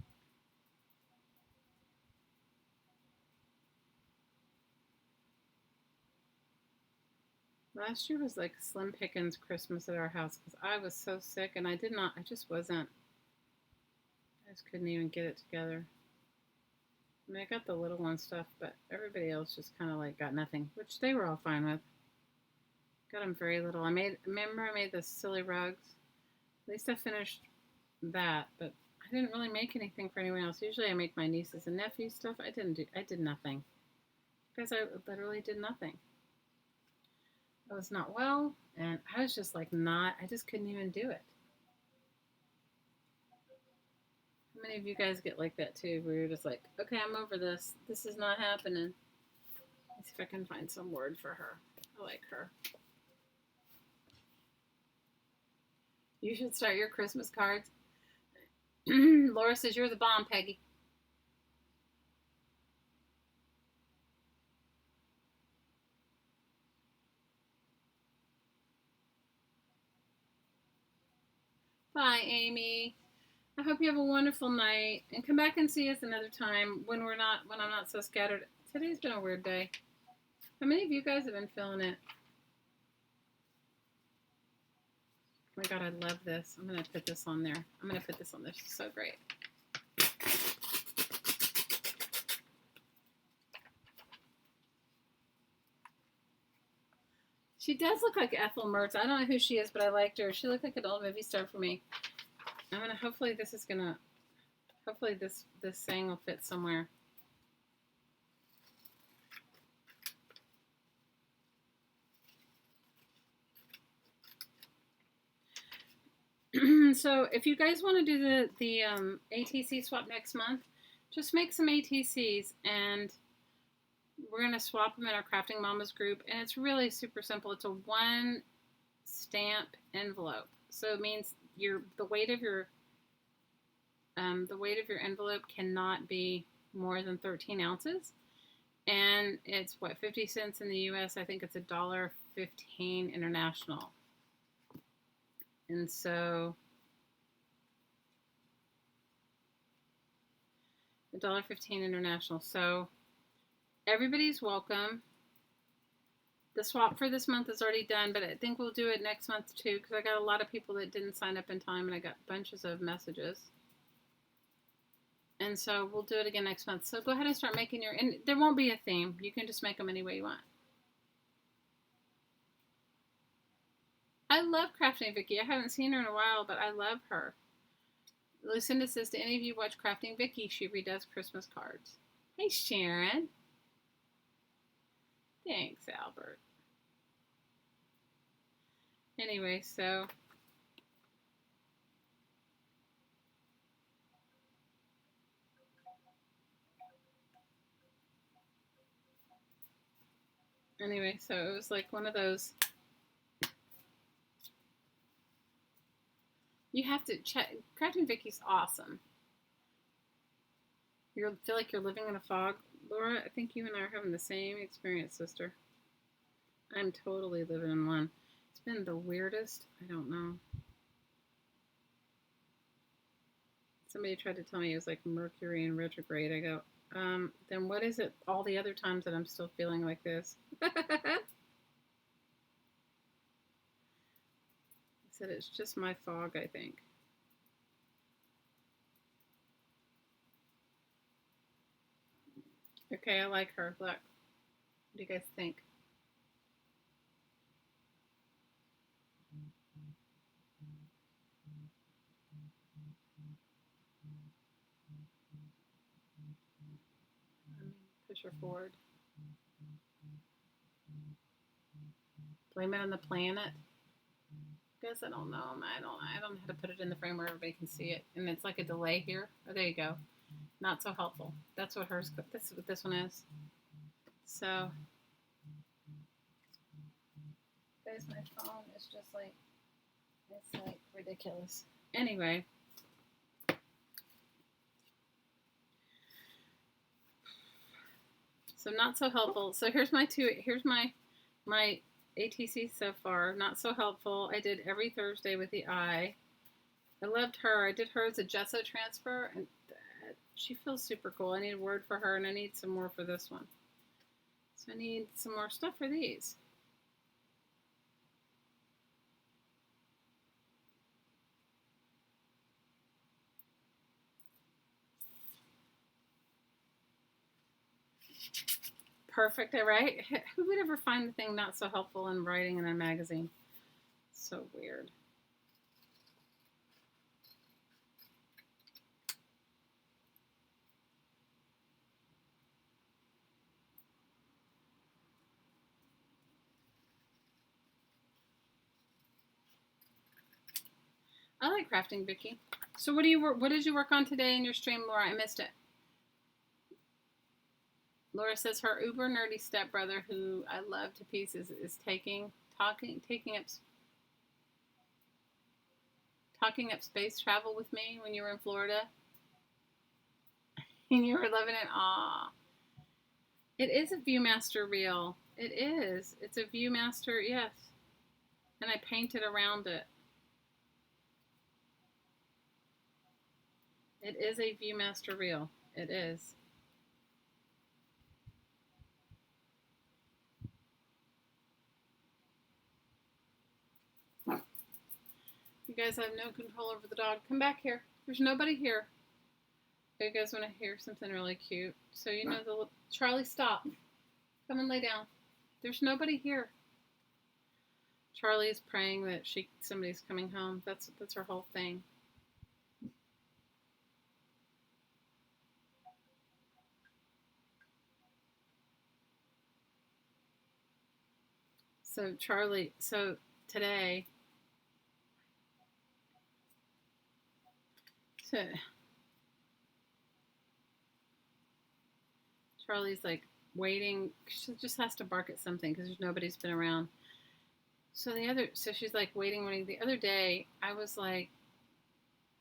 Last year was like Slim Pickens Christmas at our house because I was so sick and I just couldn't even get it together. I mean, I got the little one stuff, but everybody else just kind of like got nothing, which they were all fine with. Got them very little. I made the silly rugs. At least I finished that, but I didn't really make anything for anyone else. Usually I make my nieces and nephews stuff. I did nothing. Because I literally did nothing. I was not well, and I was just like I just couldn't even do it. How many of you guys get like that too, where you're just like, okay, I'm over this. This is not happening. Let's see if I can find some word for her. I like her. You should start your Christmas cards. Laura says, you're the bomb, Peggy. Bye, Amy. I hope you have a wonderful night, and come back and see us another time when I'm not so scattered. Today's been a weird day. How many of you guys have been feeling it? Oh my God, I love this. I'm going to put this on there. It's so great. She does look like Ethel Mertz. I don't know who she is, but I liked her. She looked like an old movie star for me. Hopefully this saying will fit somewhere. So if you guys want to do the ATC swap next month, just make some ATCs and we're going to swap them in our Crafting Mamas group. And it's really super simple. It's a 1 stamp envelope. So it means the weight of your envelope cannot be more than 13 ounces. And it's 50 cents in the US. I think it's $1.15 international. And so $1.15 international. So everybody's welcome. The swap for this month is already done, but I think we'll do it next month too because I got a lot of people that didn't sign up in time and I got bunches of messages. And so we'll do it again next month. So go ahead and start making and there won't be a theme. You can just make them any way you want. I love Crafting Vicky. I haven't seen her in a while, but I love her. Lucinda says, do any of you watch Crafting Vicky? She redoes Christmas cards. Hey, Sharon. Thanks, Albert. Anyway, so it was like one of those. You have to check. Crafting Vicky's awesome. You feel like you're living in a fog, Laura. I think you and I are having the same experience, sister. I'm totally living in one. It's been the weirdest. I don't know. Somebody tried to tell me it was like Mercury in retrograde. I go, then what is it all the other times that I'm still feeling like this? I said it's just my fog, I think. Okay, I like her. Look. What do you guys think? Push her forward. Blame it on the planet. Guess I don't know. I don't know how to put it in the frame where everybody can see it. And it's like a delay here. Oh, there you go. Not so helpful. That's what hers. This is what this one is. So, guys, my phone is just like, it's like ridiculous. Anyway. So not so helpful. So here's my ATC so far. Not so helpful. I did every Thursday with the eye. I loved her. I did her as a gesso transfer, and she feels super cool. I need a word for her, and I need some more for this one. So I need some more stuff for these. Perfect, right? Who would ever find the thing not so helpful in writing in a magazine? So weird. I like crafting, Vicky. So what did you work on today in your stream, Laura? I missed it. Laura says her uber nerdy stepbrother, who I love to pieces, is taking up space travel with me when you were in Florida. And you were loving it. Aw. It is a Viewmaster reel. It is. It's a Viewmaster, yes. And I painted around it. It is a Viewmaster reel. It is. You guys have no control over the dog. Come back here. There's nobody here. You guys want to hear something really cute? So you know Charlie, stop. Come and lay down. There's nobody here. Charlie is praying that somebody's coming home. That's her whole thing. So today, Charlie's like waiting. She just has to bark at something because nobody's been around. So she's like waiting. The other day, I was like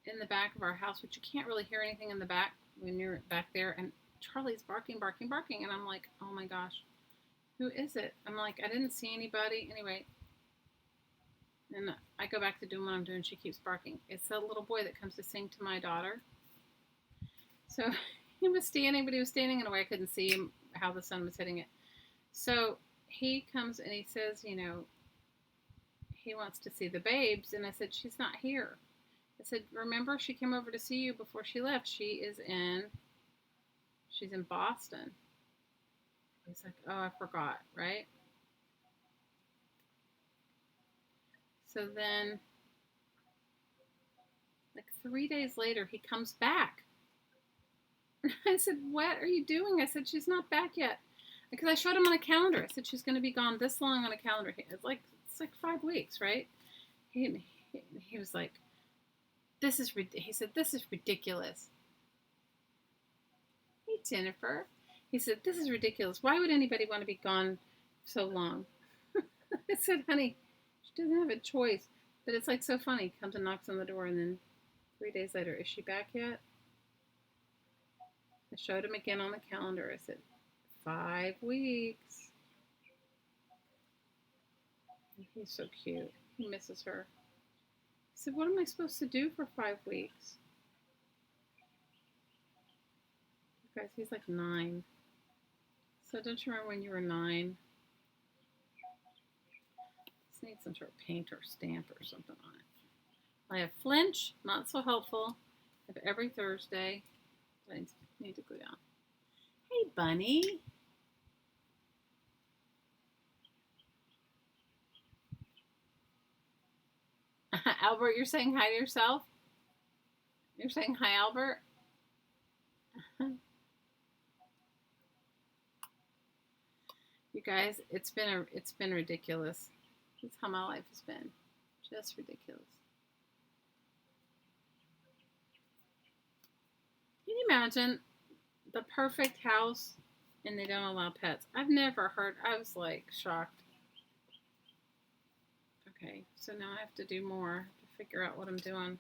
in the back of our house, which you can't really hear anything in the back when you're back there, and Charlie's barking, and I'm like, oh my gosh, who is it? I'm like, I didn't see anybody. Anyway, and I go back to doing what I'm doing. She keeps barking. It's that little boy that comes to sing to my daughter. So he was standing, but he was standing in a way I couldn't see him, how the sun was hitting it. So he comes and he says, he wants to see the babes. And I said, she's not here. I said, remember, she came over to see you before she left. She's in Boston. He's like, oh, I forgot, right? So then, like 3 days later, he comes back. I said, what are you doing? I said, she's not back yet. Because I showed him on a calendar. I said, she's going to be gone this long on a calendar. It's like 5 weeks, right? He was like, he said, this is ridiculous. Hey, Jennifer. He said, this is ridiculous. Why would anybody want to be gone so long? I said, honey, she doesn't have a choice. But it's like so funny. He comes and knocks on the door, and then 3 days later, is she back yet? I showed him again on the calendar. I said, 5 weeks. And he's so cute. He misses her. I said, what am I supposed to do for 5 weeks? You guys, he's like 9. So don't you remember when you were 9? Just need some sort of paint or stamp or something on it. I have flinch, not so helpful. I have every Thursday. I need to go down. Hey, bunny. Albert, you're saying hi to yourself? You're saying hi, Albert? You guys, it's been ridiculous. That's how my life has been. Just ridiculous. Can you imagine the perfect house and they don't allow pets? I've never heard. I was like shocked. Okay, so now I have to do more to figure out what I'm doing.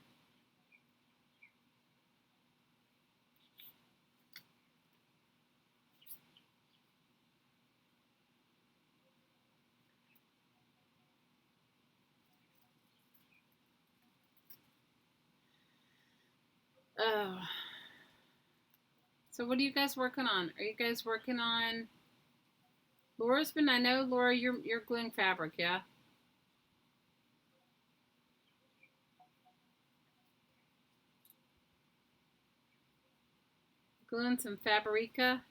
Oh. So what are you guys working on? Are you guys working on Laura's been, I know Laura, you're gluing fabric, yeah? Gluing some Fabrica,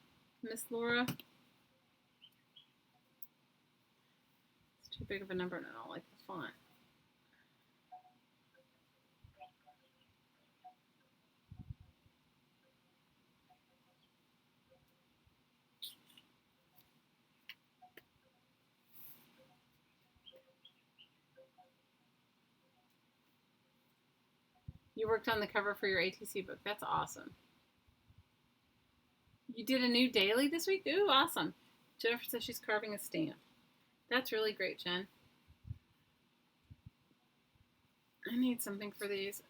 Miss Laura. It's too big of a number and I don't like the font. You worked on the cover for your ATC book. That's awesome. You did a new daily this week? Ooh, awesome. Jennifer says she's carving a stamp. That's really great, Jen. I need something for these.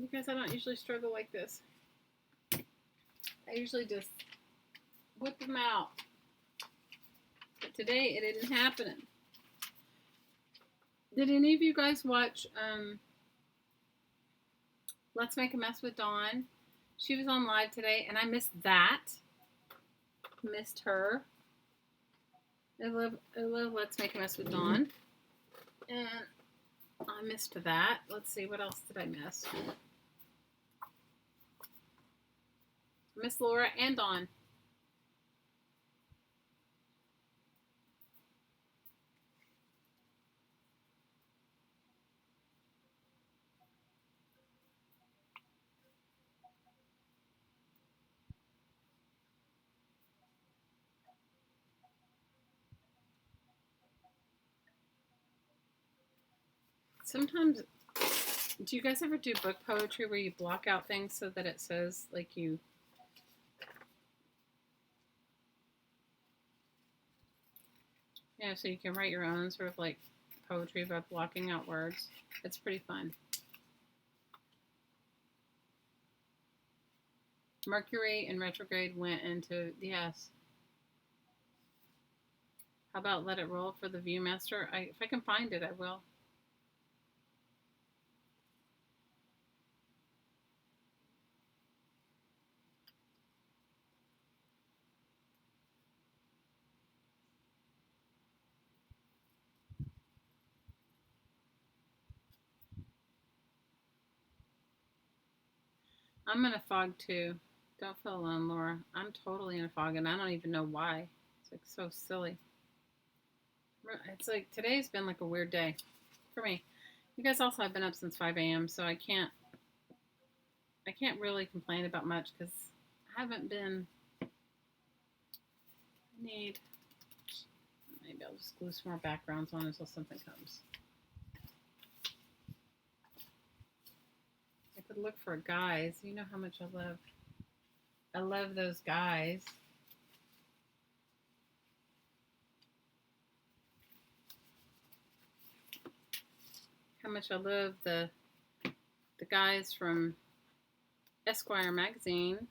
Because I don't usually struggle like this. I usually just whip them out. But today it isn't happening. Did any of you guys watch Let's Make a Mess with Dawn? She was on live today, and I missed that. Missed her. I love Let's Make a Mess with Dawn. And I missed that. Let's see, what else did I miss? Miss Laura and Dawn. Sometimes, do you guys ever do book poetry where you block out things so that it says, like, you... Yeah, so you can write your own sort of, like, poetry by blocking out words. It's pretty fun. Mercury in retrograde went into... Yes. How about Let It Roll for the Viewmaster? If I can find it, I will. I'm in a fog too. Don't feel alone, Laura. I'm totally in a fog and I don't even know why. It's like so silly. It's like today's been like a weird day for me. You guys also have been up since 5 a.m. so I can't really complain about much because I haven't been. Maybe I'll just glue some more backgrounds on until something comes. I could look for guys. You know how much I love those guys. How much I love the guys from Esquire magazine.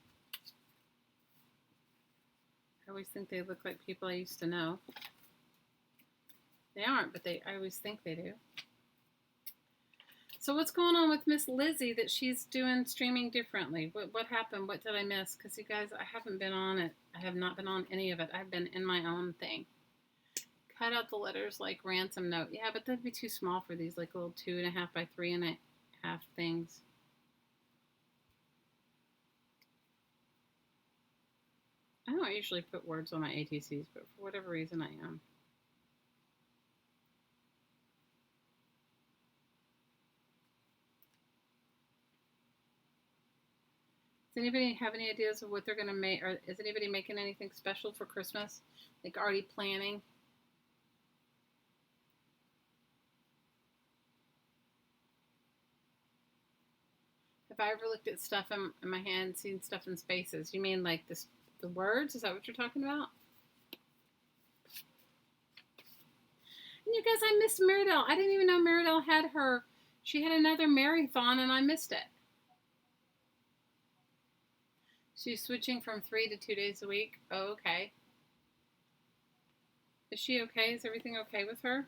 I always think they look like people I used to know. They aren't, but I always think they do. So what's going on with Miss Lizzie that she's doing streaming differently? What happened? What did I miss? Because you guys, I haven't been on it. I have not been on any of it. I've been in my own thing. Cut out the letters like ransom note. Yeah, but that'd be too small for these like little 2.5 by 3.5 things. I don't usually put words on my ATCs, but for whatever reason I am. Does anybody have any ideas of what they're going to make? Or is anybody making anything special for Christmas? Like already planning? Have I ever looked at stuff in my hand, seen stuff in spaces? You mean like this, the words? Is that what you're talking about? And you guys, I missed Meridell. I didn't even know Meridell had her. She had another marathon and I missed it. She's switching from 3 to 2 days a week. Oh, okay. Is she okay? Is everything okay with her?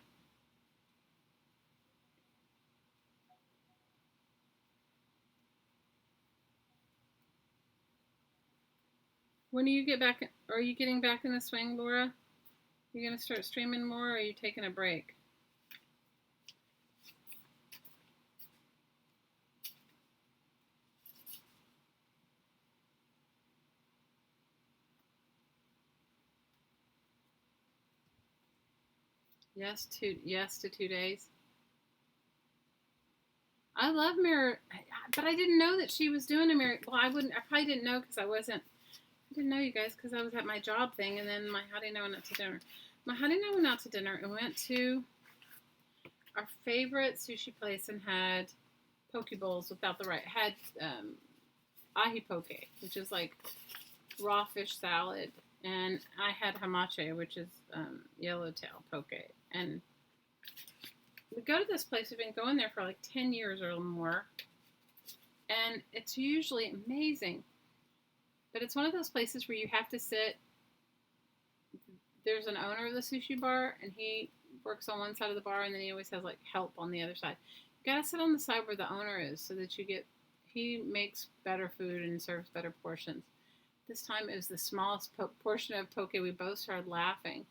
When do you get back? Are you getting back in the swing, Laura? You gonna start streaming more, or are you taking a break? Yes to 2 days. I love Mirror, but I didn't know that she was doing a Mirror. Well, I probably didn't know because I didn't know, you guys, because I was at my job thing, and then my hottie and I went out to dinner. My hottie and I went out to dinner and went to our favorite sushi place and had poke bowls without the right. Had ahi poke, which is like raw fish salad, and I had hamache, which is yellowtail poke. And we go to this place. We've been going there for like 10 years or more, and it's usually amazing. But it's one of those places where you have to sit. There's an owner of the sushi bar, and he works on one side of the bar, and then he always has like help on the other side. You gotta sit on the side where the owner is, so that he makes better food and serves better portions. This time it was the smallest portion of poke. We both started laughing,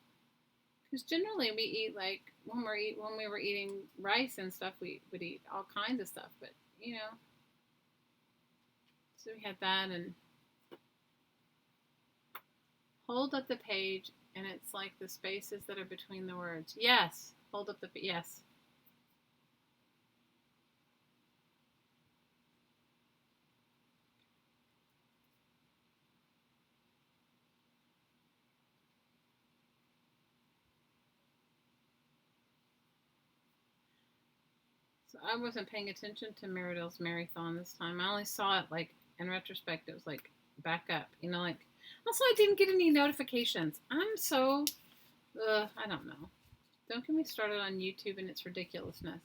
because generally we eat like when we were eating rice and stuff, we would eat all kinds of stuff, but you know. So we had that, and hold up the page, and it's like the spaces that are between the words. Yes, hold up the yes. So I wasn't paying attention to Meridell's marathon this time. I only saw it like in retrospect. It was like back up, like. Also, I didn't get any notifications. I'm so, I don't know. Don't get me started on YouTube and its ridiculousness.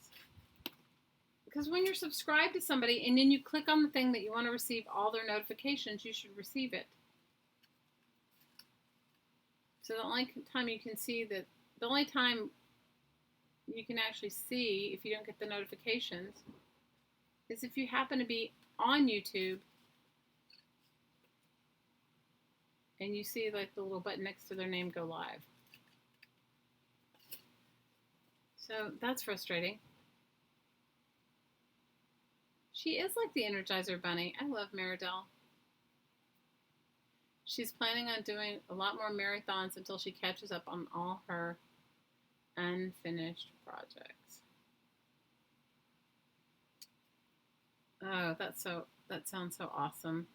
Because when you're subscribed to somebody and then you click on the thing that you want to receive all their notifications, you should receive it. So the only time you can see that, the only time you can actually see if you don't get the notifications is if you happen to be on YouTube and you see like the little button next to their name go live. So that's frustrating. She is like the Energizer Bunny. I love Meridell. She's planning on doing a lot more marathons until she catches up on all her unfinished projects. Oh, that sounds so awesome.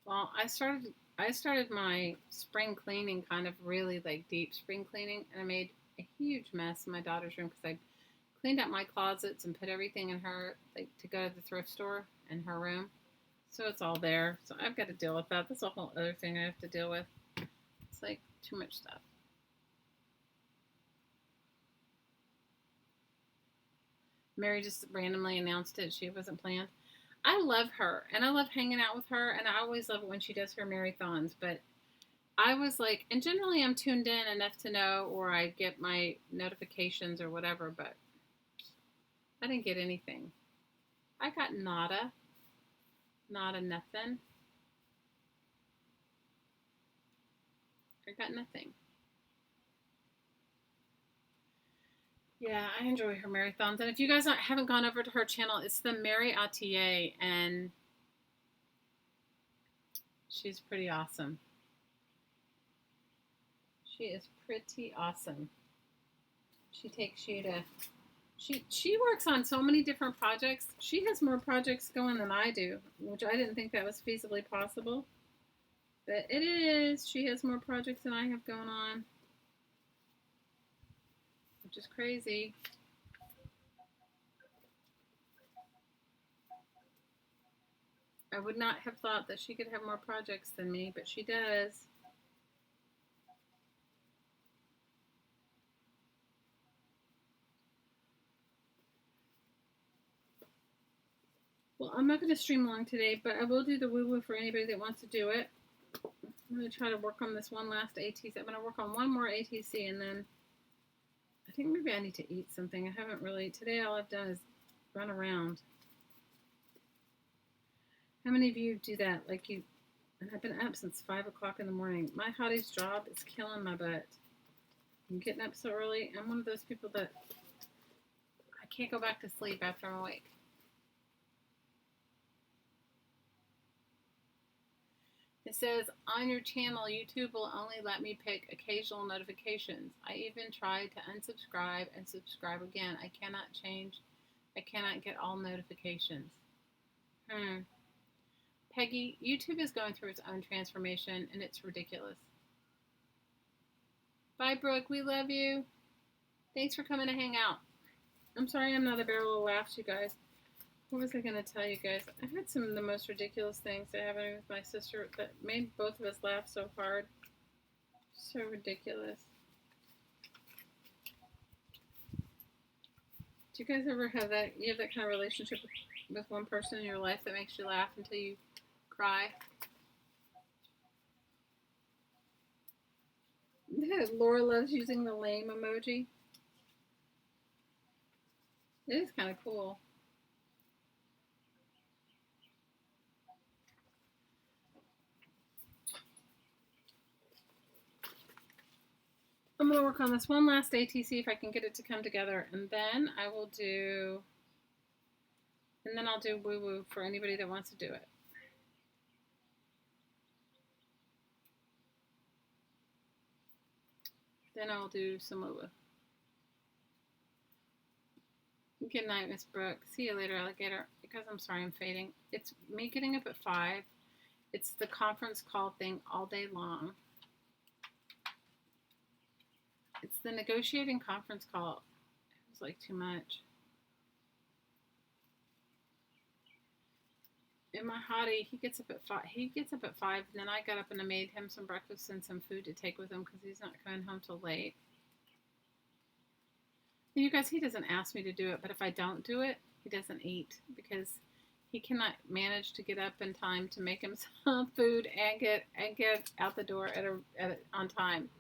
Well, I started my spring cleaning, kind of really like deep spring cleaning, and I made a huge mess in my daughter's room because I cleaned out my closets and put everything in her, like to go to the thrift store in her room. So it's all there. So I've got to deal with that. That's a whole other thing I have to deal with. It's like too much stuff. Mary just randomly announced it. She wasn't planned. I love her, and I love hanging out with her, and I always love it when she does her marathons. But I was like, and generally I'm tuned in enough to know, or I get my notifications or whatever, but I didn't get anything. I got nada. Nada, nothing. I got nothing. Yeah, I enjoy her marathons. And if you guys haven't gone over to her channel, it's the Mary Attier, and she's pretty awesome. She is pretty awesome. She takes you to she works on so many different projects. She has more projects going than I do, which I didn't think that was feasibly possible. But it is. She has more projects than I have going on, which is crazy. I would not have thought that she could have more projects than me, but she does. Well, I'm not going to stream long today, but I will do the woo-woo for anybody that wants to do it. I'm going to try to work on this one last ATC. I'm going to work on one more ATC, and then I think maybe I need to eat something. I haven't really. Today all I've done is run around. How many of you do that? Like you, and I've been up since 5 o'clock in the morning. My hottie's job is killing my butt. I'm getting up so early. I'm one of those people that I can't go back to sleep after I'm awake. It says, on your channel, YouTube will only let me pick occasional notifications. I even tried to unsubscribe and subscribe again. I cannot get all notifications. Peggy, YouTube is going through its own transformation, and it's ridiculous. Bye, Brooke. We love you. Thanks for coming to hang out. I'm sorry I'm not a barrel of laughs, you guys. What was I going to tell you guys? I had some of the most ridiculous things that happened with my sister that made both of us laugh so hard. So ridiculous. Do you guys ever have that? You have that kind of relationship with one person in your life that makes you laugh until you cry? Laura loves using the lame emoji. It is kind of cool. I'm going to work on this one last ATC if I can get it to come together, and then I'll do woo-woo for anybody that wants to do it. Then I'll do some woo-woo. Good night, Miss Brooke. See you later, alligator. Because I'm sorry I'm fading. It's me getting up at 5. It's the conference call thing all day long. It's the negotiating conference call. It was like too much. And my hottie, he gets up at 5. And then I got up and I made him some breakfast and some food to take with him because he's not coming home till late. And you guys, he doesn't ask me to do it, but if I don't do it, he doesn't eat because he cannot manage to get up in time to make himself food and get out the door on time.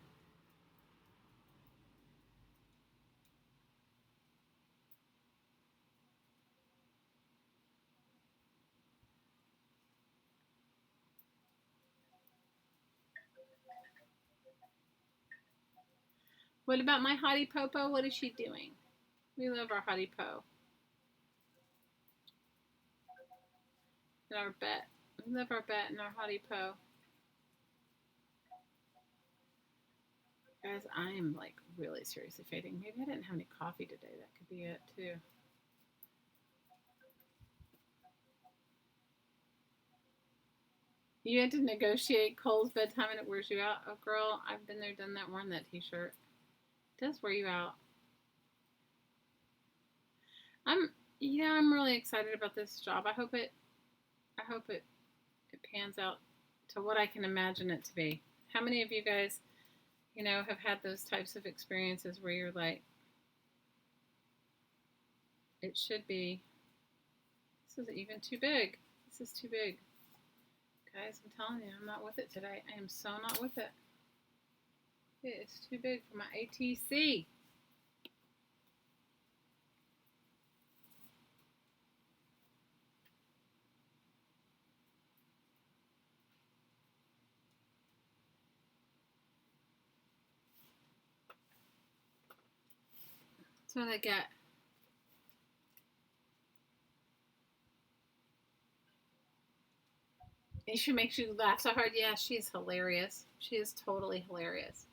What about my hottie Popo? What is she doing? We love our hottie Po. And our Bet. We love our Bet and our hottie Po. Guys, I am like really seriously fading. Maybe I didn't have any coffee today. That could be it too. You had to negotiate Cole's bedtime and it wears you out. Oh, girl, I've been there, done that, worn that t-shirt. It does wear you out. I'm really excited about this job. I hope it pans out to what I can imagine it to be. How many of you guys, have had those types of experiences where you're like, it should be, this is even too big. This is too big. Guys, I'm telling you, I'm not with it today. I am so not with it. It's too big for my ATC. That's what I get. And she makes you laugh so hard. Yeah, she's hilarious. She is totally hilarious.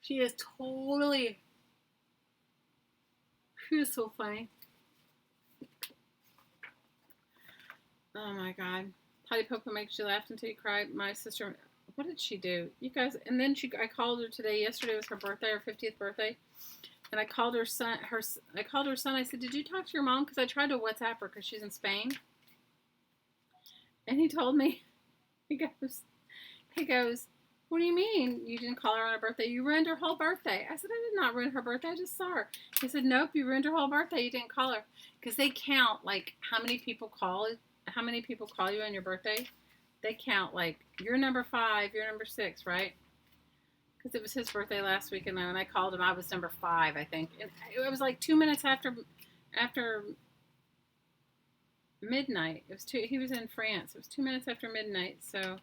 She is totally. She is so funny. Oh my god. Potty Popo makes you laugh until you cry. My sister, what did she do? You guys, and then I called her today. Yesterday was her birthday, her 50th birthday. And I called her son. I called her son. I said, "Did you talk to your mom?" Because I tried to WhatsApp her because she's in Spain. And he told me, he goes, "What do you mean you didn't call her on her birthday? You ruined her whole birthday." I said, "I did not ruin her birthday. I just saw her." He said, "Nope, you ruined her whole birthday. You didn't call her." Because they count like how many people call you on your birthday. They count like you're number 5, you're number 6, right? Because it was his birthday last week, and when I called him, I was number 5, I think. And it was like 2 minutes after midnight. It was two. He was in France. It was 2 minutes after midnight, so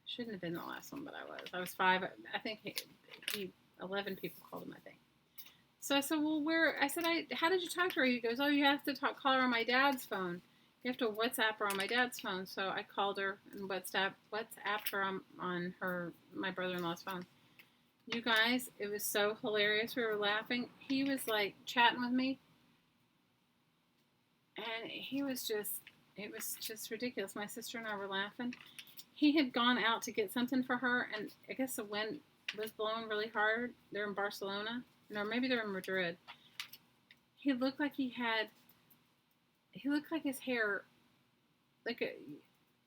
shouldn't have been the last one, but I was. I was 5. I think 11 people called him, I think. So I said, "Well, where?" I said, "How did you talk to her?" He goes, "Oh, you have to call her on my dad's phone. You have to WhatsApp her on my dad's phone." So I called her and WhatsApped her on my brother-in-law's phone. You guys, it was so hilarious. We were laughing. He was like chatting with me, and it was just ridiculous. My sister and I were laughing. He had gone out to get something for her, and I guess the wind was blowing really hard. They're in Barcelona, or maybe they're in Madrid. He looked like his hair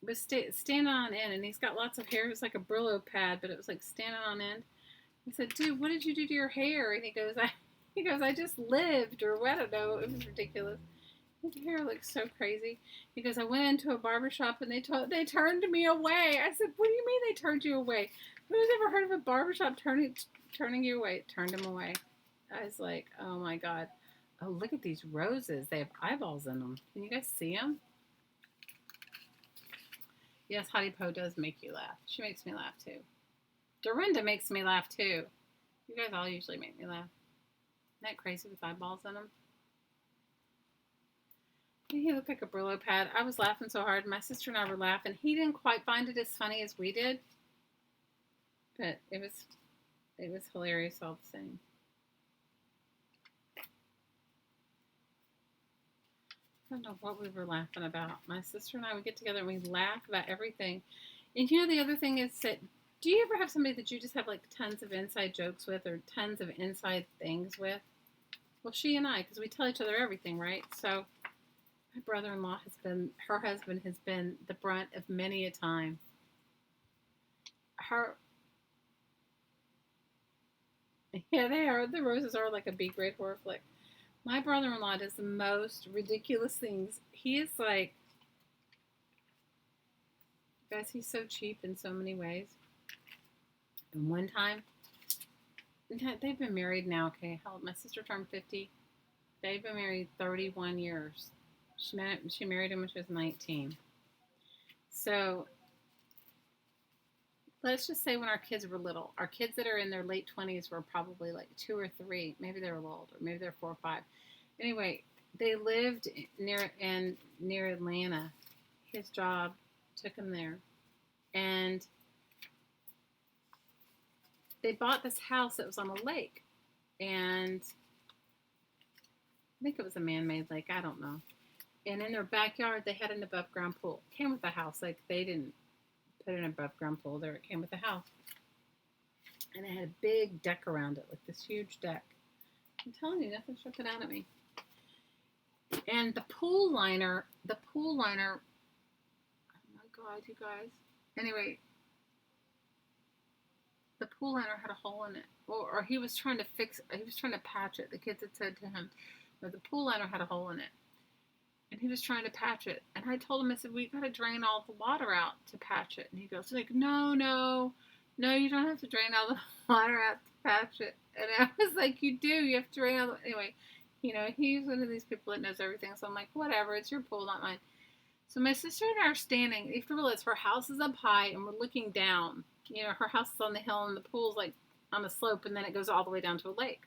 was standing on end, and he's got lots of hair. It was like a Brillo pad, but it was like standing on end. I said, "Dude, what did you do to your hair?" And he goes, I just lived," or I don't know. It was ridiculous. His hair looks so crazy. He goes, "I went into a barbershop and they turned me away." I said, "What do you mean they turned you away? Who's ever heard of a barbershop turning you away?" Turned him away. I was like, oh my god. Oh, look at these roses. They have eyeballs in them. Can you guys see them? Yes, Hottie Po does make you laugh. She makes me laugh too. Dorinda makes me laugh too. You guys all usually make me laugh. Isn't that crazy with eyeballs in them? He looked like a Brillo pad. I was laughing so hard. My sister and I were laughing. He didn't quite find it as funny as we did, but it was hilarious all the same. I don't know what we were laughing about. My sister and I would get together and we laugh about everything. And you know, the other thing is that, do you ever have somebody that you just have like tons of inside jokes with or tons of inside things with? Well, she and I, because we tell each other everything, right? So my brother-in-law her husband has been the brunt of many a time. Yeah, they are. The roses are like a B-grade horror flick. My brother-in-law does the most ridiculous things. He is like, guys, he's so cheap in so many ways. And one time, they've been married now, okay, my sister turned 50. They've been married 31 years. She married him when she was 19. So, let's just say when our kids were little, our kids that are in their late 20s were probably like 2 or 3. Maybe they were a little older. Maybe they're 4 or 5. Anyway, they lived near Atlanta. His job took him there. And they bought this house that was on a lake. And I think it was a man-made lake. I don't know. And in their backyard, they had an above-ground pool. It came with the house. Like, they didn't put an above-ground pool there. It came with the house. And it had a big deck around it, like this huge deck. I'm telling you, nothing's jumping out at me. And the pool liner, oh my God, you guys. Anyway, the pool liner had a hole in it. Or he was trying to patch it. The kids had said to him, but the pool liner had a hole in it. And he was trying to patch it. And I told him, I said, "We got to drain all the water out to patch it." And he goes, like, no, you don't have to drain all the water out to patch it. And I was like, you do. You have to drain all the... Anyway, you know, he's one of these people that knows everything. So I'm like, whatever. It's your pool, not mine. So my sister and I are standing. You have to realize her house is up high and we're looking down. You know, her house is on the hill and the pool's like on a slope, and then it goes all the way down to a lake.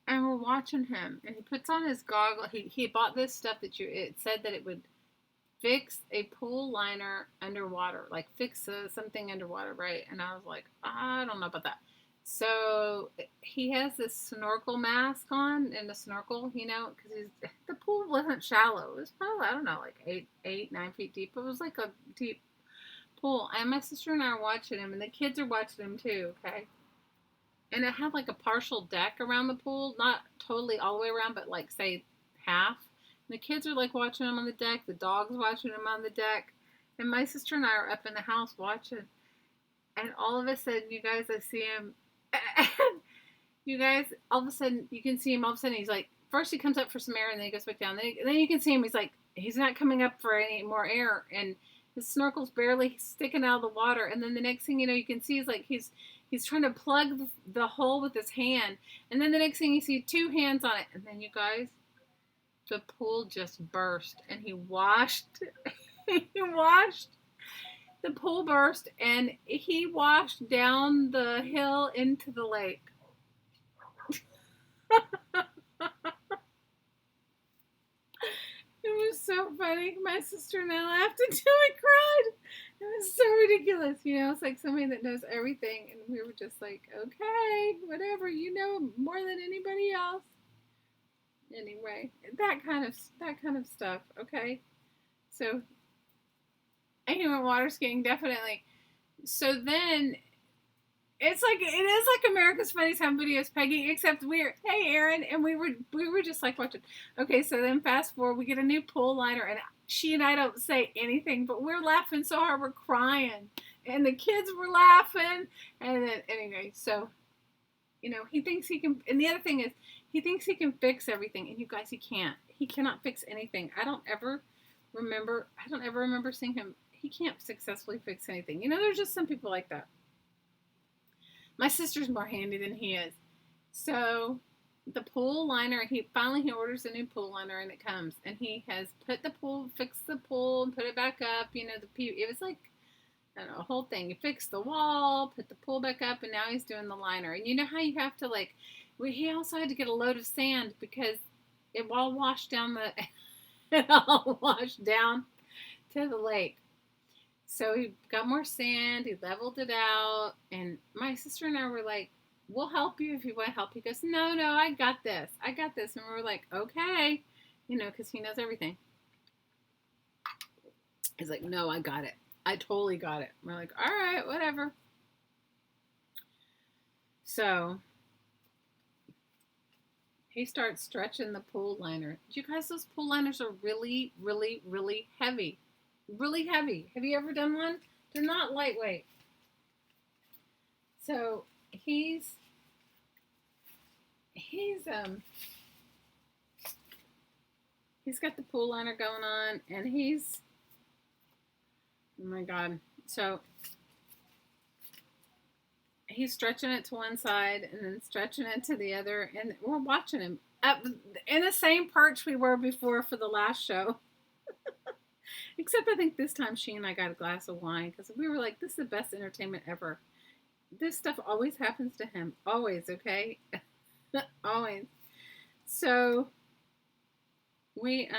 And we're watching him, and he puts on his goggle. He bought this stuff that it said that it would fix a pool liner underwater, like fix something underwater, right? And I was like, I don't know about that. So he has this snorkel mask on and a snorkel, because the pool wasn't shallow. It was probably, I don't know, like 9 feet deep. It was like a deep pool. And my sister and I are watching him, and the kids are watching him too, okay? And it had like a partial deck around the pool, not totally all the way around, but like say half. And the kids are like watching him on the deck. The dog's watching him on the deck. And my sister and I are up in the house watching. And all of a sudden, you guys, I see him. You guys, all of a sudden, you can see him. All of a sudden, he's like, first he comes up for some air, and then he goes back down. Then you can see him. He's like, he's not coming up for any more air. And his snorkel's barely sticking out of the water. And then the next thing you can see is like he's trying to plug the hole with his hand. And then the next thing you see, 2 hands on it. And then you guys, the pool just burst. And he washed. The pool burst. And he washed down the hill into the lake. It was so funny. My sister and I laughed until we cried. It was so ridiculous. It's like somebody that knows everything. And we were just like, okay, whatever. You know more than anybody else. Anyway, that kind of stuff. Okay. So, anyway, water skiing, definitely. So then, it is like America's Funniest Home Videos, Peggy, except hey, Aaron, and we were just like watching. Okay, so then fast forward, we get a new pool liner, and she and I don't say anything, but we're laughing so hard we're crying, and the kids were laughing, and then anyway, so he thinks he can, and the other thing is he thinks he can fix everything, and you guys, he can't. He cannot fix anything. I don't ever remember seeing him. He can't successfully fix anything. There's just some people like that. My sister's more handy than he is. So the pool liner, he orders a new pool liner, and it comes, and he has fixed the pool and put it back up. It was like, I don't know, a whole thing. He fixed the wall, put the pool back up, and now he's doing the liner. And you know how you have to he also had to get a load of sand because it all washed down it all washed down to the lake. So he got more sand, he leveled it out, and my sister and I were like, we'll help you if you want help. He goes, no, I got this. And we were like, okay, because he knows everything. He's like, no, I got it. I totally got it. And we're like, all right, whatever. So he starts stretching the pool liner. You guys, those pool liners are really, really, really heavy. Really heavy. Have you ever done one? They're not lightweight. So he's got the pool liner going on, and oh my God. So he's stretching it to one side and then stretching it to the other, and we're watching him in the same perch we were before for the last show. Except I think this time she and I got a glass of wine because we were like, this is the best entertainment ever. This stuff always happens to him. Always, okay? Always. So we're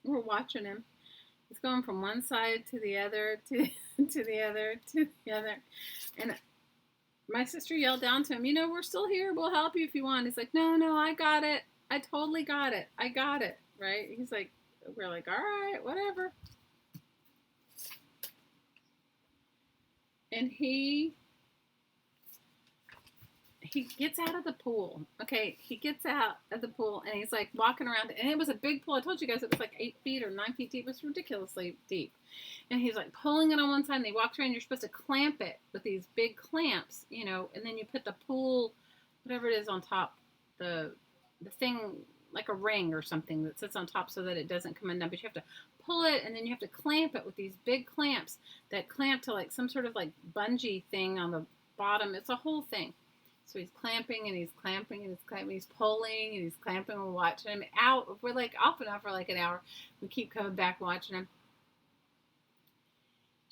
watching him. He's going from one side to the other, to the other, to the other. And my sister yelled down to him, we're still here. We'll help you if you want. He's like, no, I got it. I totally got it. I got it. Right? He's like, we're like, all right, whatever. And he gets out of the pool. Okay, he gets out of the pool, and he's like walking around, and it was a big pool. I told you guys it was like 8 feet or 9 feet deep. It was ridiculously deep. And he's like pulling it on one side, and he walks around. You're supposed to clamp it with these big clamps, and then you put the pool, whatever it is on top, the thing, like a ring or something that sits on top so that it doesn't come undone. But you have to pull it, and then you have to clamp it with these big clamps that clamp to like some sort of like bungee thing on the bottom. It's a whole thing. So he's clamping, and he's clamping, and he's clamping, he's pulling, and he's clamping. We're watching him out. We're like off and on for like an hour. We keep coming back watching him.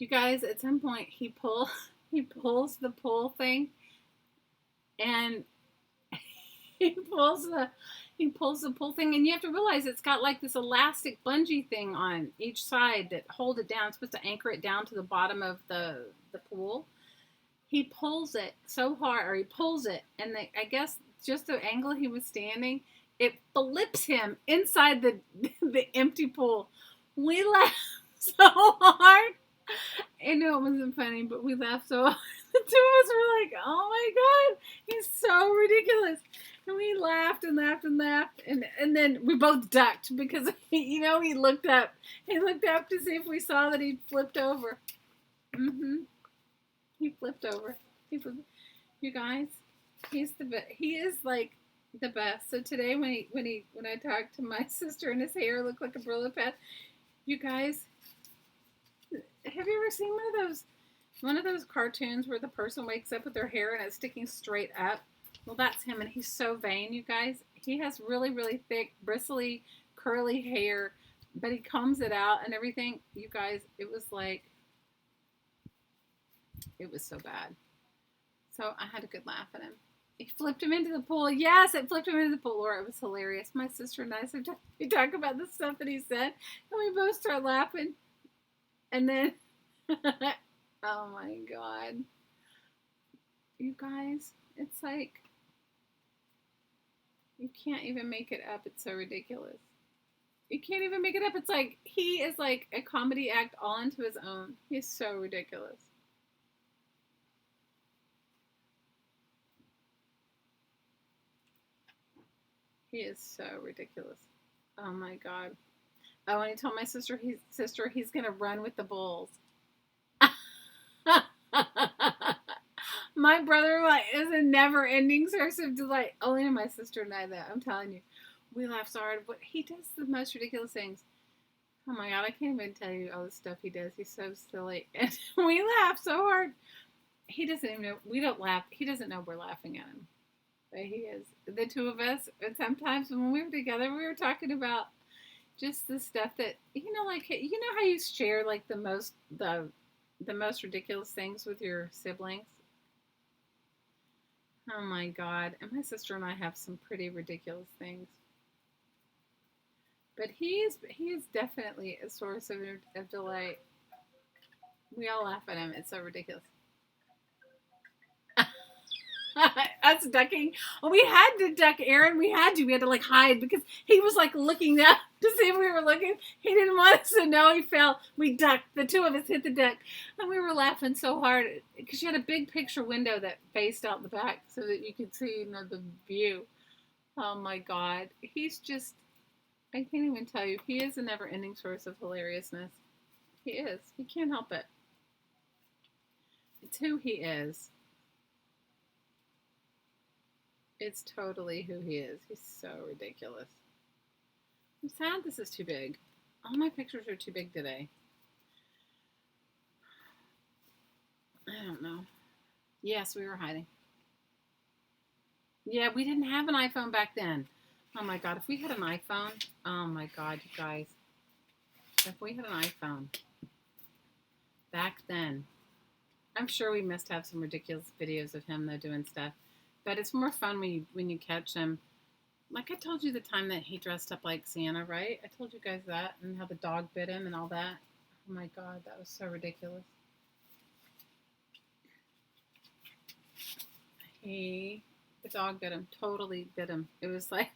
You guys, at some point he pulls the pull thing, and he pulls the pull thing, and you have to realize it's got like this elastic bungee thing on each side that hold it down. It's supposed to anchor it down to the bottom of the pool. He pulls it so hard, or he pulls it, and I guess just the angle he was standing, it flips him inside the empty pool. We laughed so hard. I know it wasn't funny, but we laughed so hard. The two of us were like, "Oh my god, he's so ridiculous!" And we laughed and laughed and laughed, and then we both ducked because he looked up. He looked up to see if we saw that he flipped over. He flipped over. You guys, he's the best. He is like the best. So today when I talked to my sister and his hair looked like a Brillo pad. You guys, have you ever seen one of those cartoons where the person wakes up with their hair and it's sticking straight up? Well, that's him, and he's so vain, you guys. He has really, really thick, bristly, curly hair, but he combs it out and everything. You guys, it was so bad. So I had a good laugh at him. It flipped him into the pool. Yes, it flipped him into the pool. Laura, it was hilarious. My sister and I, we talk about the stuff that he said, and we both start laughing. And then, oh my God. You guys, it's like, you can't even make it up. It's so ridiculous. You can't even make it up. It's like, he is like a comedy act all into his own. He's so ridiculous. He is so ridiculous. Oh my God. Oh, and he told my sister he's going to run with the bulls. My brother-in-law is a never-ending source of delight. Only to my sister and I, that I'm telling you. We laugh so hard. But he does the most ridiculous things. Oh my God, I can't even tell you all the stuff he does. He's so silly. And we laugh so hard. He doesn't even know. We don't laugh. He doesn't know we're laughing at him. But he is. The two of us, and sometimes when we were together, we were talking about just the stuff that, like, how you share, like, the most ridiculous things with your siblings? Oh my God. And my sister and I have some pretty ridiculous things. But he is definitely a source of delight. We all laugh at him. It's so ridiculous. Us ducking. Well, we had to duck Aaron. We had to like hide because he was like looking up to see if we were looking. He didn't want us to know he fell. We ducked. The two of us hit the deck, and we were laughing so hard because she had a big picture window that faced out the back so that you could see, the view. Oh my God, he's just. I can't even tell you. He is a never-ending source of hilariousness. He is. He can't help it. It's who he is. It's totally who he is. He's so ridiculous. I'm sad this is too big. All my pictures are too big today. I don't know. Yes, we were hiding. Yeah, we didn't have an iPhone back then. Oh my God, if we had an iPhone, oh my God, you guys. If we had an iPhone back then, I'm sure we must have some ridiculous videos of him, though, doing stuff. But it's more fun when you catch him. Like I told you the time that he dressed up like Santa, right? I told you guys that, and how the dog bit him and all that. Oh my God, that was so ridiculous. The dog bit him, totally bit him. It was like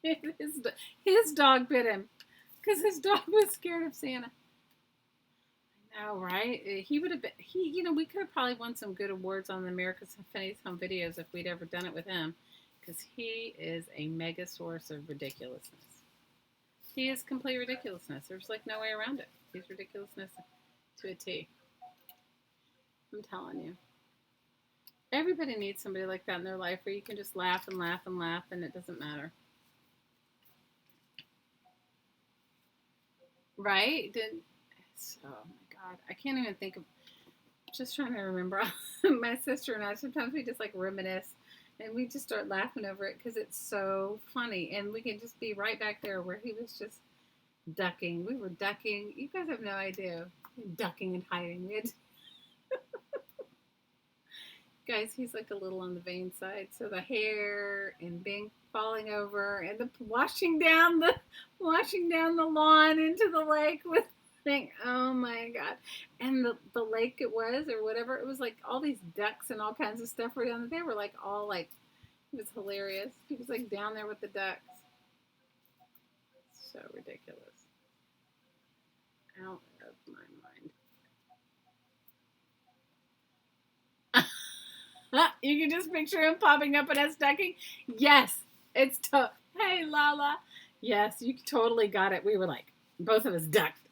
his dog bit him because his dog was scared of Santa. Oh, right. He would have been, we could have probably won some good awards on the America's Funniest Home Videos if we'd ever done it with him, because he is a mega source of ridiculousness. He is complete ridiculousness. There's like no way around it. He's ridiculousness to a T. I'm telling you. Everybody needs somebody like that in their life where you can just laugh and laugh and laugh and it doesn't matter. Right? Oh my God, I can't even think of, just trying to remember. My sister and I, sometimes we just like reminisce and we just start laughing over it because it's so funny, and we can just be right back there where he was just ducking. We were ducking. You guys have no idea. ducking and hiding it. Guys, he's like a little on the vain side. So the hair and being falling over and the washing down the lawn into the lake with thing. Oh my god. And the lake it was or whatever, it was like all these ducks and all kinds of stuff were down there. They were like all like it was hilarious. He was like down there with the ducks. So ridiculous. Out of my mind. You can just picture him popping up and us ducking. Yes, it's hey Lala. Yes, you totally got it. We were like, both of us ducked,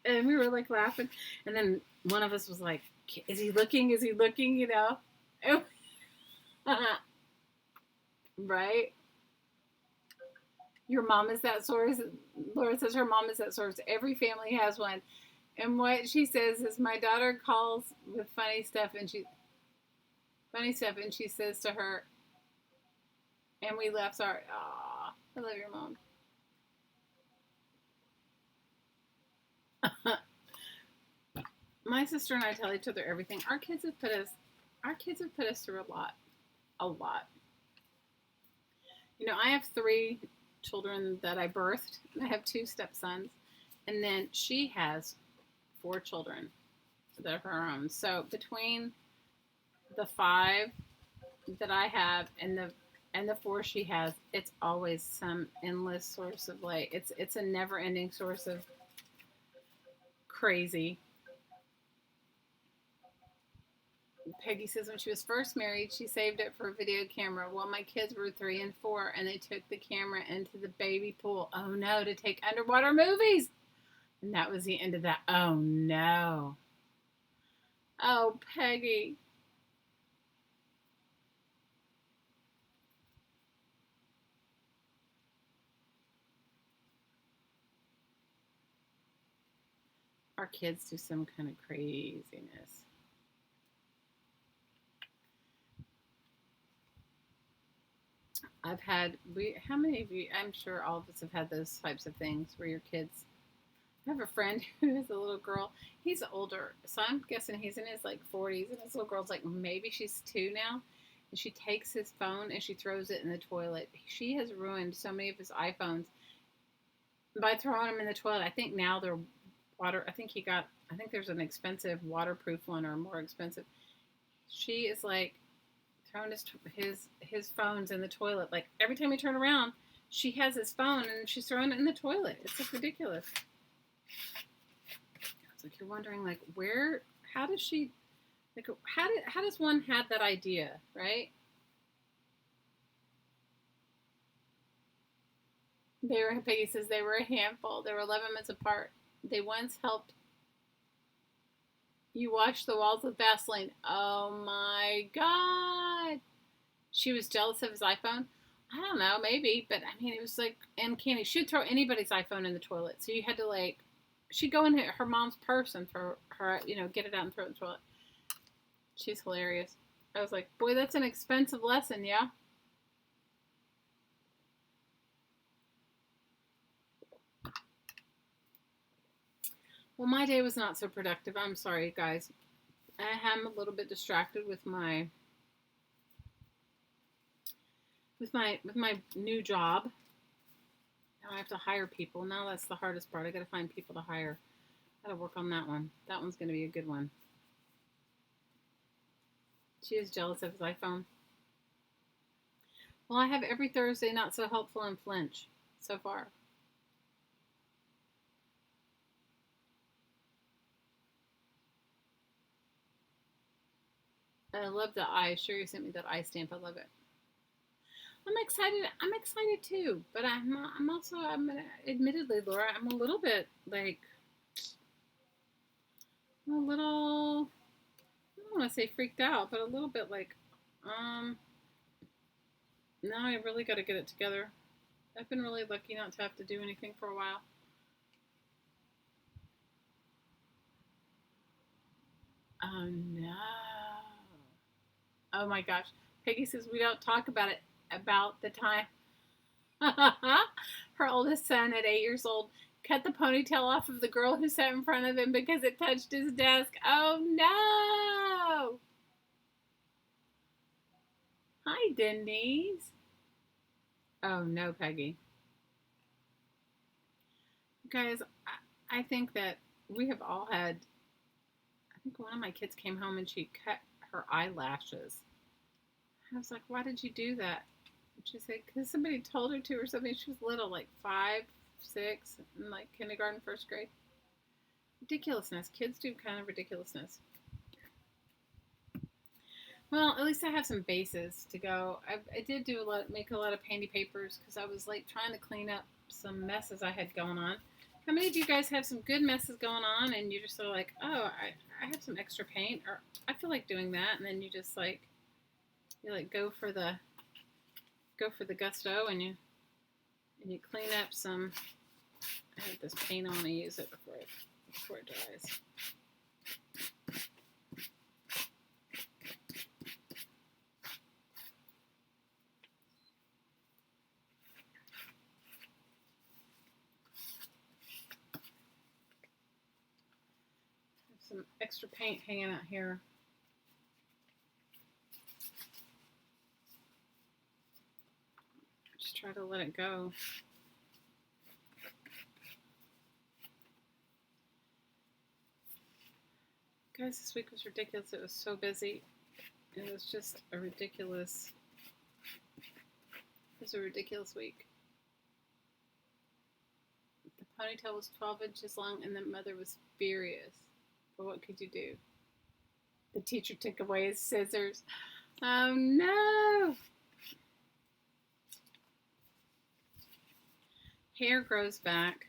and we were like laughing. And then one of us was like, "Is he looking? Is he looking?" You know, right? Your mom is that source. Laura says her mom is that source. Every family has one. And what she says is my daughter calls with funny stuff and she says to her, and we laugh, sorry, aw, I love your mom. My sister and I tell each other everything. Our kids have put us through a lot. A lot. You know, I have 3 children that I birthed. I have 2 stepsons. And then she has 4 children that are her own. So between the 5 that I have and the 4 she has, it's always some endless source of like it's a never ending source of crazy. Peggy says when she was first married, she saved it for a video camera. Well, my kids were 3 and 4, and they took the camera into the baby pool. Oh no, to take underwater movies. And that was the end of that. Oh no. Oh, Peggy. Our kids do some kind of craziness. How many of you, I'm sure all of us have had those types of things where your kids, I have a friend who has a little girl, he's older, so I'm guessing he's in his like 40s, and his little girl's like, maybe she's 2 now, and she takes his phone and she throws it in the toilet. She has ruined so many of his iPhones by throwing them in the toilet. I think now they're I think there's an expensive waterproof one or more expensive. She is like, throwing his phones in the toilet. Like every time you turn around, she has his phone and she's throwing it in the toilet. It's like ridiculous. It's like you're wondering like how does she like how does one have that idea, right? Peggy says they were a handful. They were 11 months apart. They once helped you wash the walls with Vaseline. Oh my God. She was jealous of his iPhone. I don't know, maybe, but I mean, it was like uncanny. She'd throw anybody's iPhone in the toilet. So you had to like, she'd go in her mom's purse and throw her, get it out and throw it in the toilet. She's hilarious. I was like, boy, that's an expensive lesson, yeah? Well, my day was not so productive. I'm sorry, guys. I am a little bit distracted with my new job. Now I have to hire people. Now that's the hardest part. I got to find people to hire. Got to work on that one. That one's going to be a good one. She is jealous of his iPhone. Well, I have every Thursday not so helpful and flinch so far. I love the eye. Sure, you sent me that eye stamp. I love it. I'm excited. I'm excited too, but I'm also admittedly, Laura, I'm a little bit like I don't want to say freaked out, but a little bit like now I really got to get it together. I've been really lucky not to have to do anything for a while. Oh no. Oh my gosh. Peggy says we don't talk about it about the time her oldest son at 8 years old cut the ponytail off of the girl who sat in front of him because it touched his desk. Oh no! Hi, Denise. Oh no, Peggy. Guys, I think that we have all had. I think one of my kids came home and she cut her eyelashes. I was like, why did you do that? And she said, because somebody told her to or something. She was little, like 5, 6, in like kindergarten, first grade. Ridiculousness. Kids do kind of ridiculousness. Well, at least I have some bases to go. I did make a lot of panty papers because I was like trying to clean up some messes I had going on. How many of you guys have some good messes going on and you just sort of like, oh, I have some extra paint, or I feel like doing that, and then you just like go for the gusto, and you clean up some. I have this paint. I want to use it before it dries. Some extra paint hanging out here. Just try to let it go. Guys, this week was ridiculous. It was so busy. It was just a ridiculous. It was a ridiculous week. The ponytail was 12 inches long, and the mother was furious. But what could you do? The teacher took away his scissors. Oh no! Hair grows back.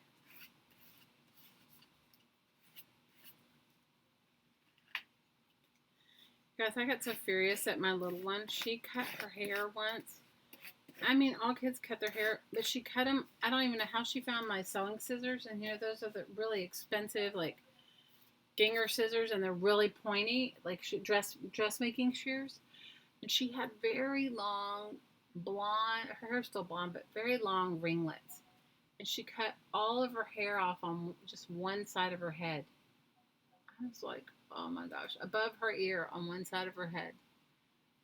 Guys, I got so furious at my little one. She cut her hair once. I mean, all kids cut their hair, but she cut them. I don't even know how she found my sewing scissors. And, you know, those are the really expensive, like, Ginger scissors, and they're really pointy, like dressmaking shears. And she had very long blonde, her hair's still blonde, but very long ringlets. And she cut all of her hair off on just one side of her head. I was like, oh my gosh, above her ear on one side of her head.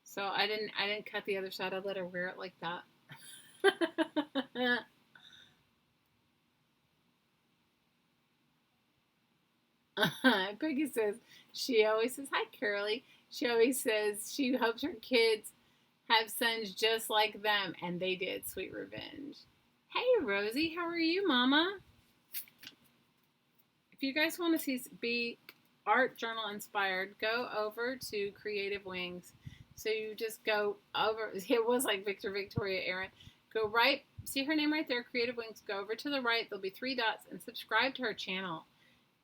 So I didn't cut the other side. I let her wear it like that. Peggy says, she always says, hi, Curly. She always says she hopes her kids have sons just like them, and they did. Sweet revenge. Hey, Rosie, how are you, Mama? If you guys want to be art journal inspired, go over to Creative Wings. So you just go over, it was like Victoria Aaron. Go right, see her name right there, Creative Wings. Go over to the right, there'll be 3 dots, and subscribe to her channel.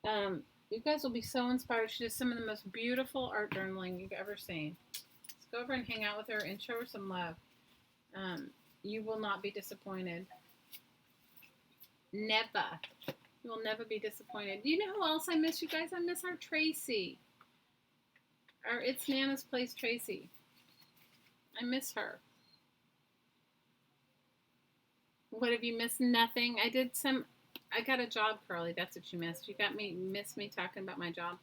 You guys will be so inspired. She does some of the most beautiful art journaling you've ever seen. Let's go over and hang out with her and show her some love. You will not be disappointed. Never. You will never be disappointed. Do you know who else I miss, you guys? I miss our Tracy. Our It's Nana's Place Tracy. I miss her. What have you missed? Nothing. I got a job, Curly. That's what you missed. You missed me talking about my job.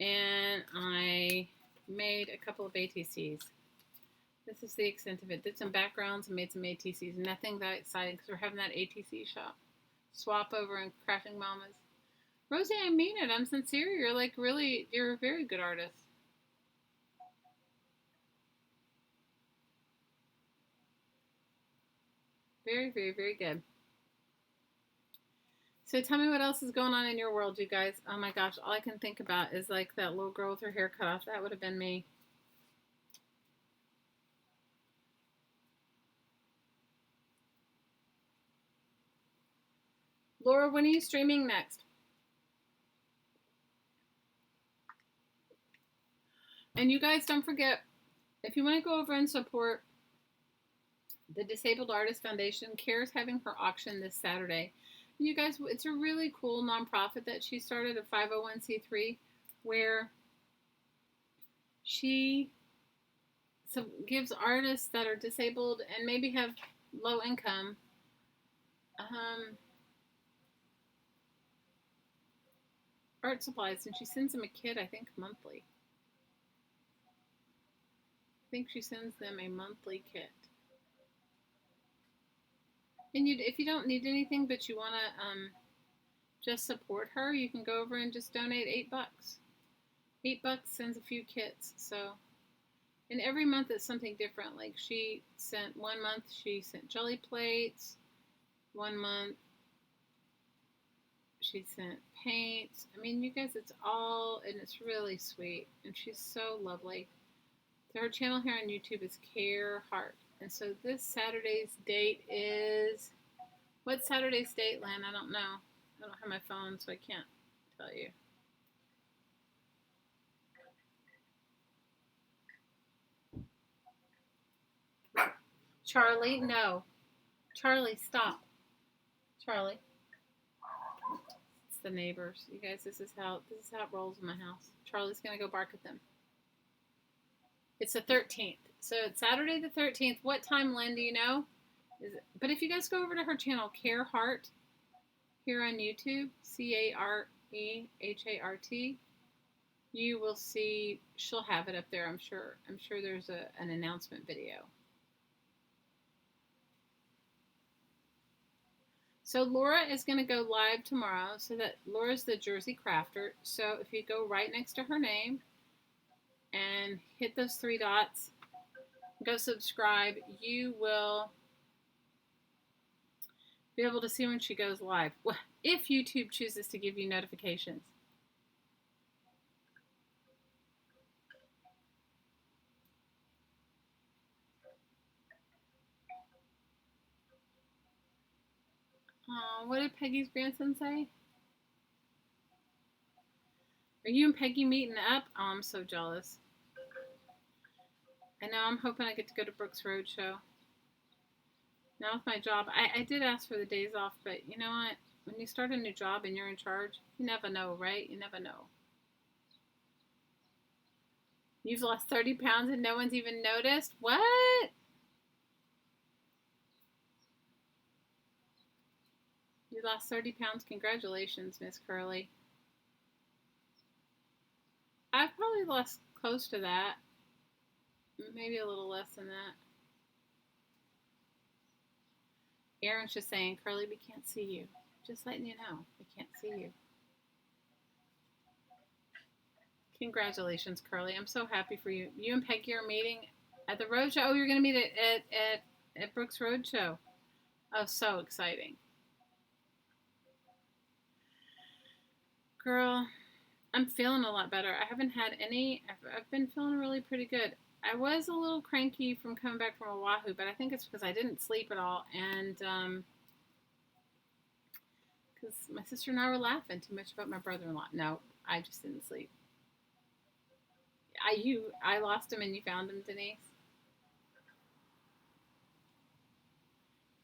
And I made a couple of ATCs. This is the extent of it. Did some backgrounds and made some ATCs. Nothing that exciting because we're having that ATC swap over in Crafting Mamas. Rosie, I mean it. I'm sincere. You're like really, you're a very good artist. Very, very, very good. So tell me what else is going on in your world, you guys. Oh my gosh, all I can think about is like that little girl with her hair cut off. That would have been me. Laura, when are you streaming next? And you guys don't forget, if you want to go over and support the Disabled Artist Foundation, Kara's having her auction this Saturday. You guys, it's a really cool nonprofit that she started, a 501c3, where she gives artists that are disabled and maybe have low income art supplies, and she sends them a kit, I think, monthly. I think she sends them a monthly kit. And if you don't need anything, but you want to just support her, you can go over and just donate $8. $8 sends a few kits. So, and every month it's something different. Like she sent 1 month, she sent jelly plates. 1 month she sent paints. I mean, you guys, it's all, and it's really sweet. And she's so lovely. So her channel here on YouTube is Care Heart. And so this Saturday's date is, what's Saturday's date, Len? I don't know. I don't have my phone, so I can't tell you. Charlie, no. Charlie, stop. Charlie. It's the neighbors. You guys, this is how it rolls in my house. Charlie's gonna go bark at them. It's the 13th. So it's Saturday the 13th. What time, Lynn, do you know? But if you guys go over to her channel, Care Heart, here on YouTube, CareHart, you will see, she'll have it up there, I'm sure. I'm sure there's an announcement video. So Laura is going to go live tomorrow. So that Laura's the Jersey Crafter. So if you go right next to her name and hit those 3 dots, go subscribe, you will be able to see when she goes live. Well, if YouTube chooses to give you notifications. What did Peggy's grandson say? Are you and Peggy meeting up? Oh, I'm so jealous. I know, I'm hoping I get to go to Brooks Roadshow. Now with my job, I did ask for the days off, but you know what? When you start a new job and you're in charge, you never know, right? You never know. You've lost 30 pounds and no one's even noticed? What? You lost 30 pounds. Congratulations, Miss Curly. I've probably lost close to that. Maybe a little less than that. Aaron's just saying, Curly, we can't see you. Just letting you know, we can't see you. Congratulations, Curly. I'm so happy for you. You and Peggy are meeting at the Roadshow. Oh, you're going to meet at Brooks Roadshow. Oh, so exciting. Girl, I'm feeling a lot better. I haven't had any, I've been feeling really pretty good. I was a little cranky from coming back from Oahu, but I think it's because I didn't sleep at all, and because my sister and I were laughing too much about my brother-in-law. No, I just didn't sleep. I lost him and you found him, Denise.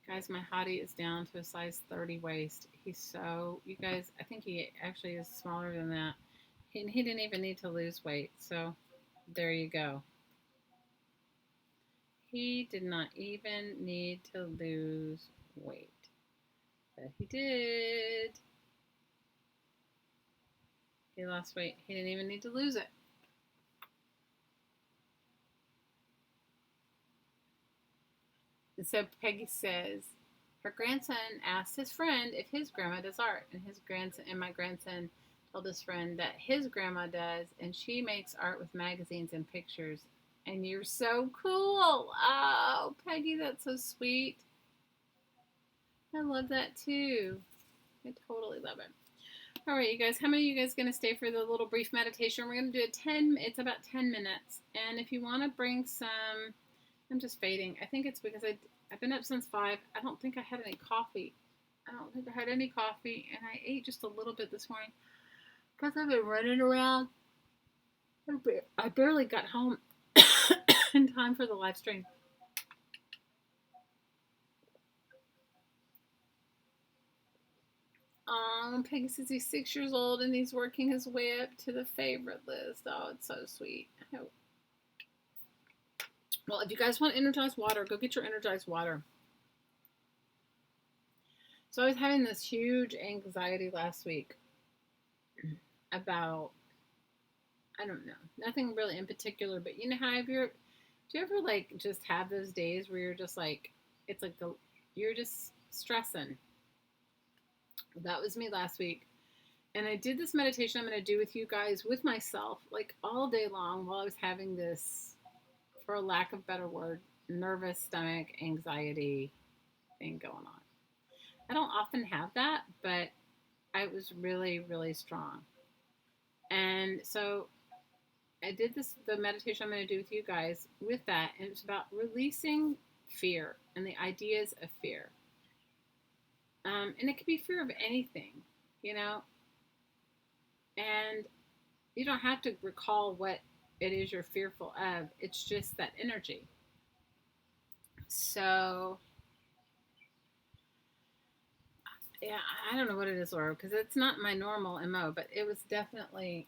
Guys, my hottie is down to a size 30 waist. He's so, you guys, I think he actually is smaller than that. He didn't even need to lose weight, so there you go. He did not even need to lose weight, but he did. He lost weight. He didn't even need to lose it. And so Peggy says, her grandson asked his friend if his grandma does art, and my grandson told his friend that his grandma does, and she makes art with magazines and pictures. And you're so cool. Oh, Peggy, that's so sweet. I love that too. I totally love it. All right, you guys, how many of you guys going to stay for the little brief meditation? We're going to do it's about 10 minutes. And if you want to bring some, I'm just fading. I think it's because I've been up since 5. I don't think I had any coffee. And I ate just a little bit this morning because I've been running around. I barely got home in time for the live stream. Peggy says he's 6 years old and he's working his way up to the favorite list. Oh, it's so sweet. Well, if you guys want energized water, go get your energized water. So I was having this huge anxiety last week. about, I don't know, nothing really in particular, but you know how do you ever like just have those days where you're just like, it's like you're just stressing? That was me last week. And I did this meditation I'm going to do with you guys, with myself, like all day long while I was having this, for a lack of better word, nervous stomach anxiety thing going on. I don't often have that, but I was really, really strong. And so I did the meditation I'm going to do with you guys with that. And it's about releasing fear and the ideas of fear. And it could be fear of anything, you know, and you don't have to recall what it is you're fearful of. It's just that energy. So, yeah, I don't know what it is, Laura, because it's not my normal MO, but it was definitely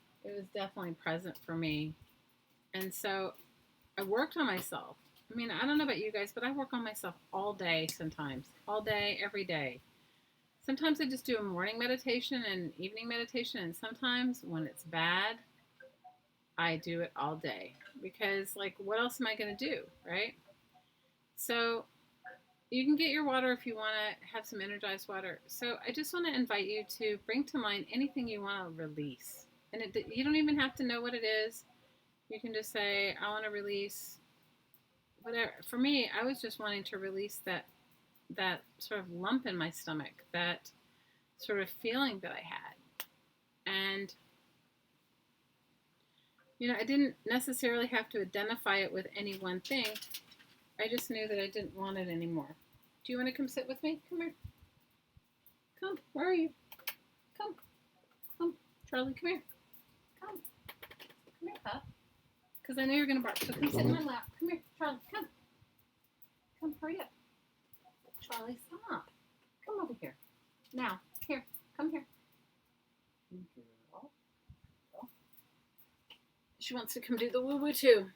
present for me. And so I worked on myself. I mean, I don't know about you guys, but I work on myself all day sometimes, all day, every day. Sometimes I just do a morning meditation and evening meditation, and sometimes when it's bad, I do it all day because, like, what else am I going to do, right? So you can get your water if you want to have some energized water. So I just want to invite you to bring to mind anything you want to release. And you don't even have to know what it is. You can just say, I want to release whatever. For me, I was just wanting to release that sort of lump in my stomach, that sort of feeling that I had. And, you know, I didn't necessarily have to identify it with any one thing. I just knew that I didn't want it anymore. Do you want to come sit with me? Come here. Come. Where are you? Come. Come. Charlie, come here. Come. Come here, pup. Because I know you're going to bark. So come sit in my lap. Come here. Charlie, come. Come, hurry up. Charlie, stop. Come over here. Now, here. Come here. She wants to come do the woo-woo too.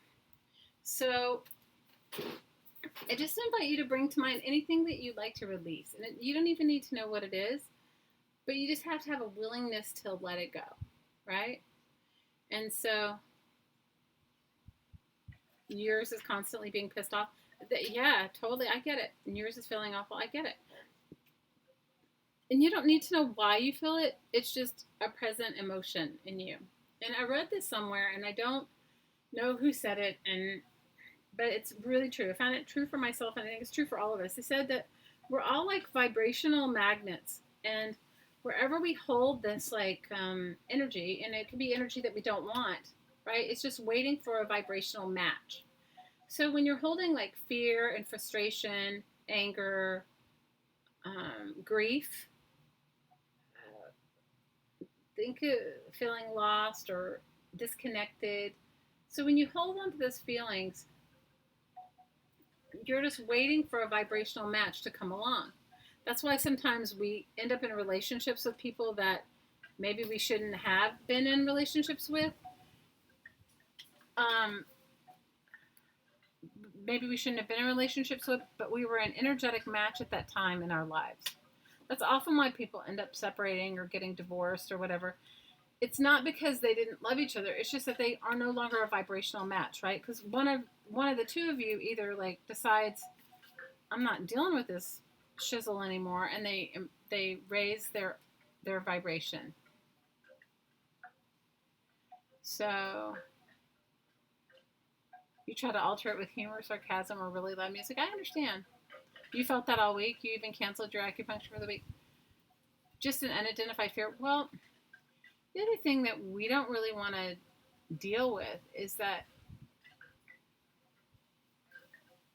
So I just invite you to bring to mind anything that you'd like to release. And you don't even need to know what it is, but you just have to have a willingness to let it go, right? And so yours is constantly being pissed off. Yeah, totally. I get it. And yours is feeling awful. I get it. And you don't need to know why you feel it. It's just a present emotion in you. And I read this somewhere, and I don't know who said it, but it's really true. I found it true for myself, and I think it's true for all of us. They said that we're all like vibrational magnets, and wherever we hold this like energy, and it can be energy that we don't want, right? It's just waiting for a vibrational match. So when you're holding like fear and frustration, anger, grief, think of feeling lost or disconnected. So when you hold on to those feelings, you're just waiting for a vibrational match to come along. That's why sometimes we end up in relationships with people that maybe we shouldn't have been in relationships with. Maybe we shouldn't have been in relationships with, but we were an energetic match at that time in our lives. That's often why people end up separating or getting divorced or whatever. It's not because they didn't love each other. It's just that they are no longer a vibrational match, right? Because one of the two of you either like decides, I'm not dealing with this shizzle anymore, and they raise their vibration. So you try to alter it with humor, sarcasm, or really loud music. I understand. You felt that all week. You even canceled your acupuncture for the week. Just an unidentified fear. Well, the other thing that we don't really want to deal with is that,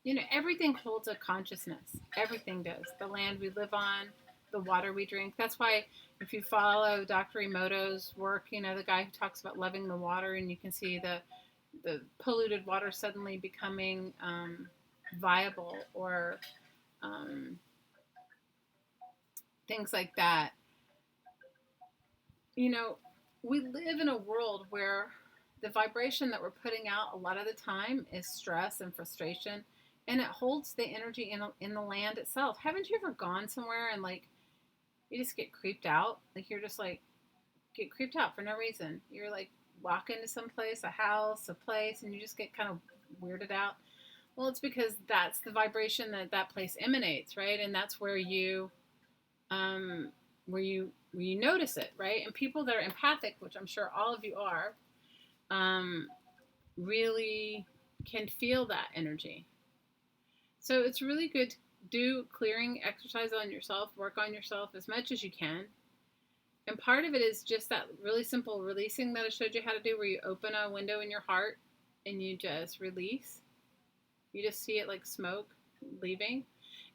you know, everything holds a consciousness. Everything does. The land we live on, the water we drink. That's why if you follow Dr. Emoto's work, you know, the guy who talks about loving the water, and you can see the polluted water suddenly becoming viable, or things like that. You know, we live in a world where the vibration that we're putting out a lot of the time is stress and frustration, and it holds the energy in the land itself. Haven't you ever gone somewhere and like you just get creeped out? Like you're just like, get creeped out for no reason. You're like walk into some place, a house, a place, and you just get kind of weirded out. Well, it's because that's the vibration that that place emanates, right? And that's where you um, where you notice it, right? And people that are empathic, which I'm sure all of you are, um, really can feel that energy. So it's really good to do clearing exercise on yourself, work on yourself as much as you can. And part of it is just that really simple releasing that I showed you how to do, where you open a window in your heart and you just release. You just see it like smoke leaving.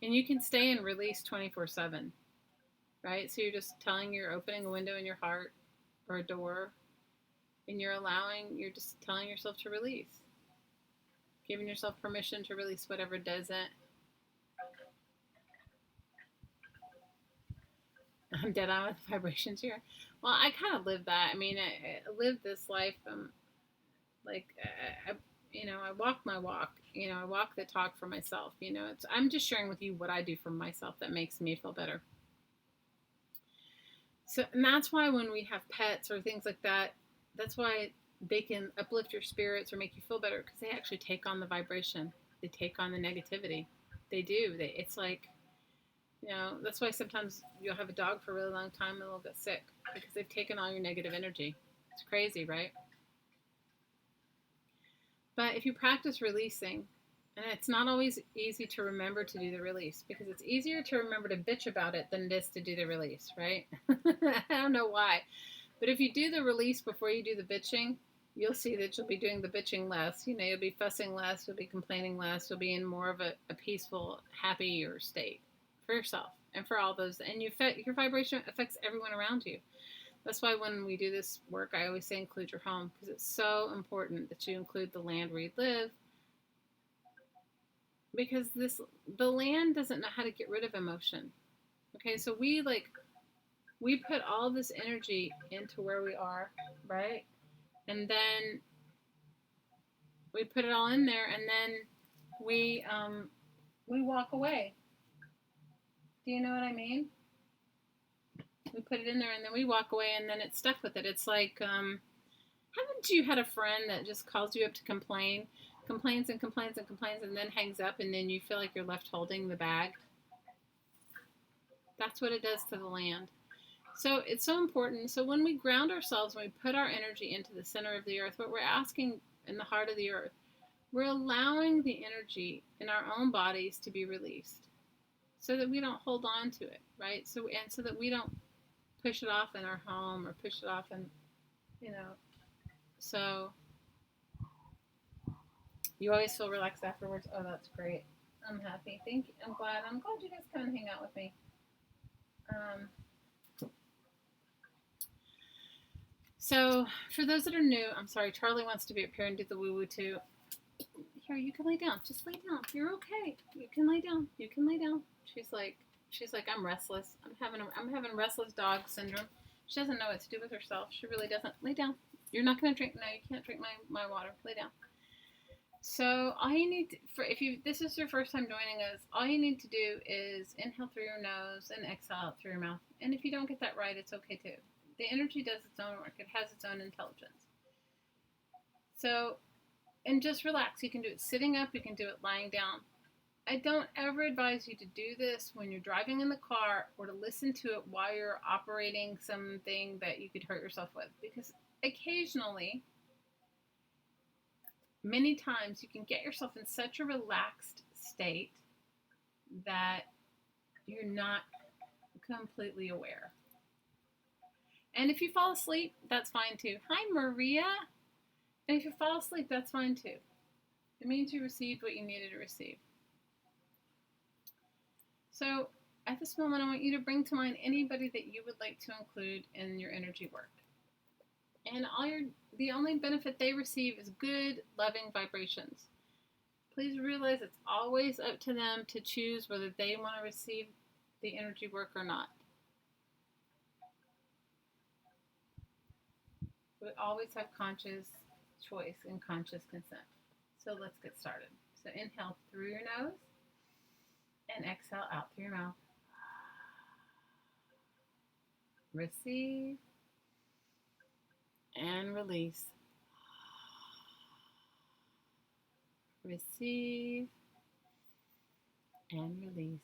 And you can stay and release 24/7, right? So you're just telling you're opening a window in your heart or a door, and you're just telling yourself to release, giving yourself permission to release whatever doesn't. I'm dead on with the vibrations here. Well, I kind of live that. I mean, I live this life. Like, I walk my walk. I walk the talk for myself. I'm just sharing with you what I do for myself that makes me feel better. So, and that's why when we have pets or things like that, that's why they can uplift your spirits or make you feel better, because they actually take on the vibration. They take on the negativity. They do. It's like, that's why sometimes you'll have a dog for a really long time and they'll get sick because they've taken all your negative energy. It's crazy, right? But if you practice releasing, and it's not always easy to remember to do the release, because it's easier to remember to bitch about it than it is to do the release, right? I don't know why. But if you do the release before you do the bitching, you'll see that you'll be doing the bitching less. You'll be fussing less, you'll be complaining less, you'll be in more of a peaceful, happier state for yourself and for all those. And your vibration affects everyone around you. That's why when we do this work, I always say include your home, because it's so important that you include the land where you live, because the land doesn't know how to get rid of emotion. Okay, so we put all this energy into where we are, right? And then we put it all in there, and then we walk away. Do you know what I mean? We put it in there, and then we walk away, and then it's stuck with it. It's like, haven't you had a friend that just calls you up to complains and complains and complains, and then hangs up, and then you feel like you're left holding the bag? That's what it does to the land. So it's so important. So when we ground ourselves, when we put our energy into the center of the earth, what we're asking in the heart of the earth, we're allowing the energy in our own bodies to be released, so that we don't hold on to it, right? So that we don't push it off in our home or push it off in, so you always feel relaxed afterwards. Oh, that's great. I'm happy. Thank you. I'm glad you guys come and hang out with me. So for those that are new, I'm sorry, Charlie wants to be up here and do the woo-woo too. Here, you can lay down. Just lay down. You're okay. You can lay down. You can lay down. She's like, I'm restless. I'm having restless dog syndrome. She doesn't know what to do with herself. She really doesn't. Lay down. You're not going to drink. No, you can't drink my water. Lay down. So all you need this is your first time joining us, all you need to do is inhale through your nose and exhale out through your mouth. And if you don't get that right, it's okay too. The energy does its own work. It has its own intelligence. So, and just relax. You can do it sitting up. You can do it lying down. I don't ever advise you to do this when you're driving in the car, or to listen to it while you're operating something that you could hurt yourself with, because occasionally, many times, you can get yourself in such a relaxed state that you're not completely aware. And if you fall asleep, that's fine too. Hi, Maria. And if you fall asleep, that's fine too. It means you received what you needed to receive. So at this moment, I want you to bring to mind anybody that you would like to include in your energy work. And the only benefit they receive is good, loving vibrations. Please realize it's always up to them to choose whether they want to receive the energy work or not. We always have conscious choice and conscious consent. So let's get started. So inhale through your nose and exhale out through your mouth. Receive. And release. Receive and release.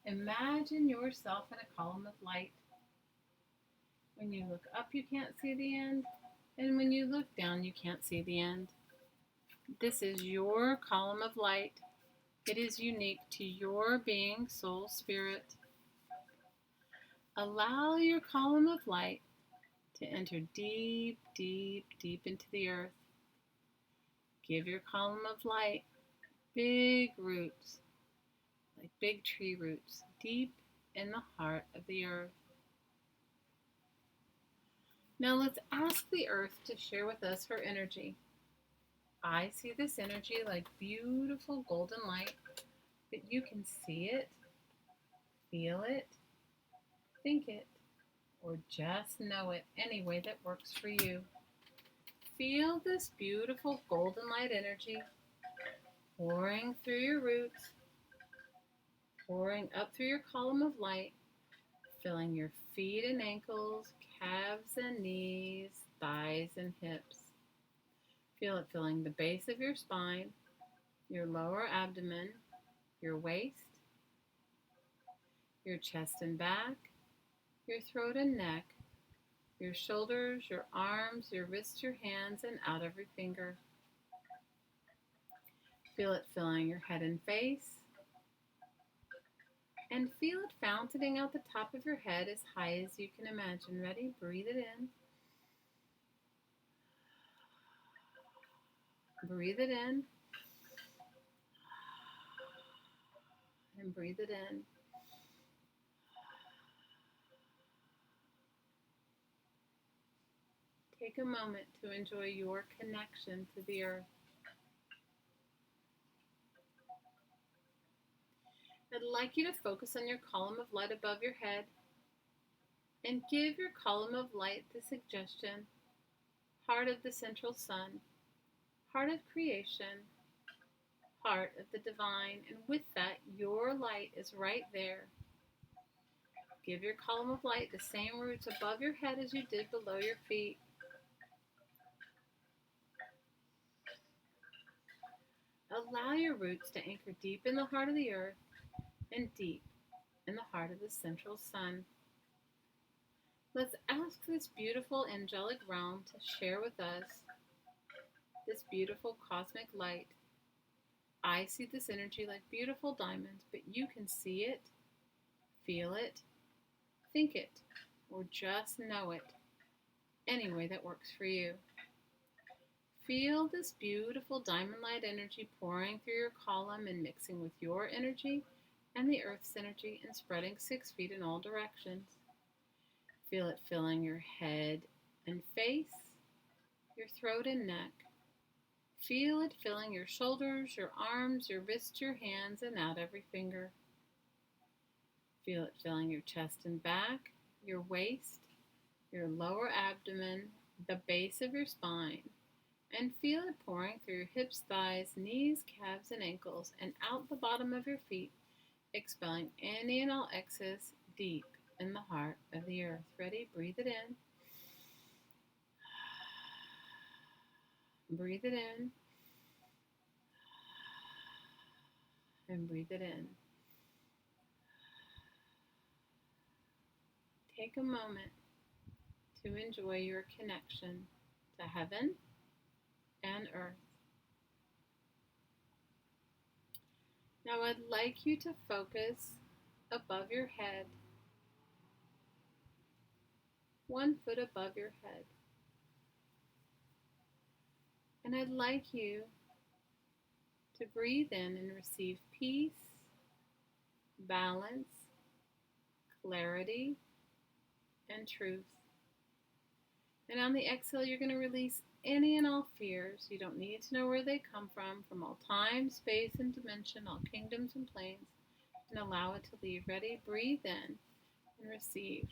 Imagine yourself in a column of light. When you look up, you can't see the end. And when you look down, you can't see the end. This is your column of light. It is unique to your being, soul, spirit. Allow your column of light to enter deep, deep, deep into the earth. Give your column of light big roots, like big tree roots, deep in the heart of the earth. Now let's ask the earth to share with us her energy. I see this energy like beautiful golden light, that you can see it, feel it, think it, or just know it any way that works for you. Feel this beautiful golden light energy pouring through your roots, pouring up through your column of light, filling your feet and ankles, calves and knees, thighs and hips. Feel it filling the base of your spine, your lower abdomen, your waist, your chest and back, your throat and neck, your shoulders, your arms, your wrists, your hands, and out every finger. Feel it filling your head and face, and feel it fountaining out the top of your head as high as you can imagine. Ready? Breathe it in. Breathe it in. And breathe it in. Take a moment to enjoy your connection to the earth. I'd like you to focus on your column of light above your head and give your column of light the suggestion: heart of the central sun, heart of creation, heart of the divine, and with that, your light is right there. Give your column of light the same roots above your head as you did below your feet. Allow your roots to anchor deep in the heart of the earth and deep in the heart of the central sun. Let's ask this beautiful angelic realm to share with us this beautiful cosmic light. I see this energy like beautiful diamonds, but you can see it, feel it, think it, or just know it any way that works for you. Feel this beautiful diamond light energy pouring through your column and mixing with your energy and the earth's energy and spreading 6 feet in all directions. Feel it filling your head and face, your throat and neck. Feel it filling your shoulders, your arms, your wrists, your hands, and out every finger. Feel it filling your chest and back, your waist, your lower abdomen, the base of your spine. And feel it pouring through your hips, thighs, knees, calves, and ankles, and out the bottom of your feet, expelling any and all excess deep in the heart of the earth. Ready? Breathe it in. Breathe it in. And breathe it in. Take a moment to enjoy your connection to heaven and earth. Now I'd like you to focus above your head, 1 foot above your head. And I'd like you to breathe in and receive peace, balance, clarity, and truth. And on the exhale, you're going to release any and all fears. You don't need to know where they come from all time, space, and dimension, all kingdoms and planes, and allow it to leave. Ready? Breathe in and receive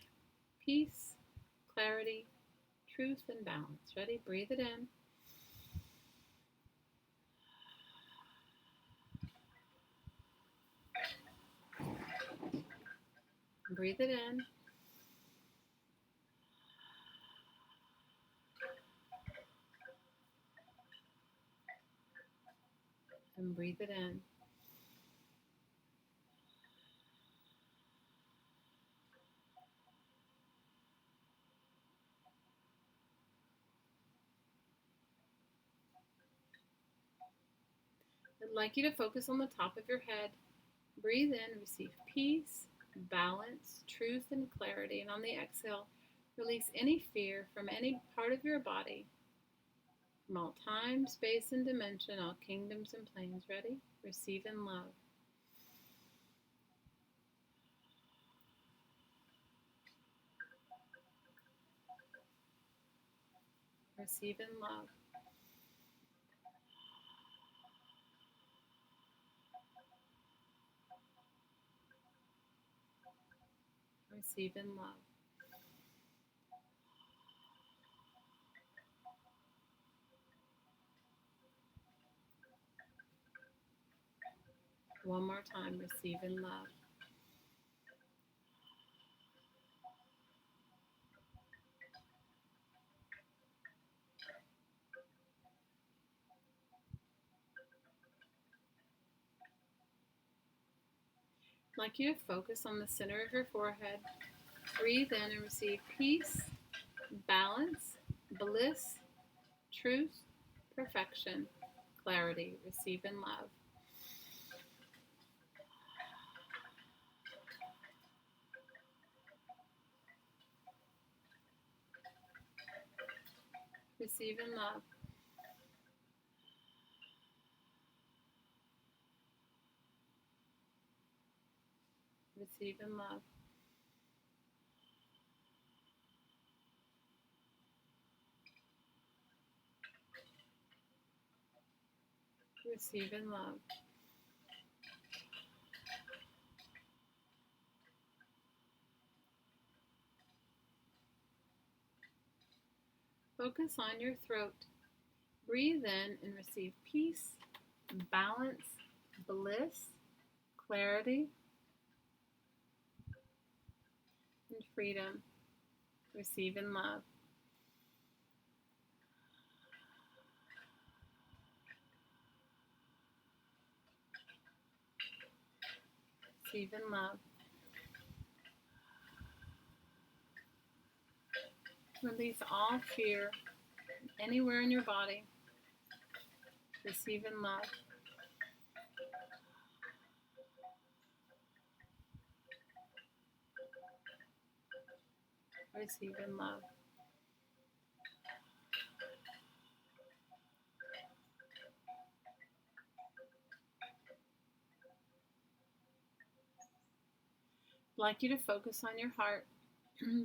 peace, clarity, truth, and balance. Ready? Breathe it in. Breathe it in. And breathe it in. I'd like you to focus on the top of your head. Breathe in, receive peace, balance, truth, and clarity. And on the exhale, release any fear from any part of your body, from all time, space, and dimension, all kingdoms and planes. Ready? Receive in love. Receive in love. Receive in love. One more time, receive in love. I'd like you to focus on the center of your forehead. Breathe in and receive peace, balance, bliss, truth, perfection, clarity. Receive in love. Receive in love. Receive in love. Receive in love. Focus on your throat. Breathe in and receive peace, balance, bliss, clarity, and freedom. Receive in love. Receive in love. Release all fear anywhere in your body. Receive in love. Receive in love. I'd like you to focus on your heart.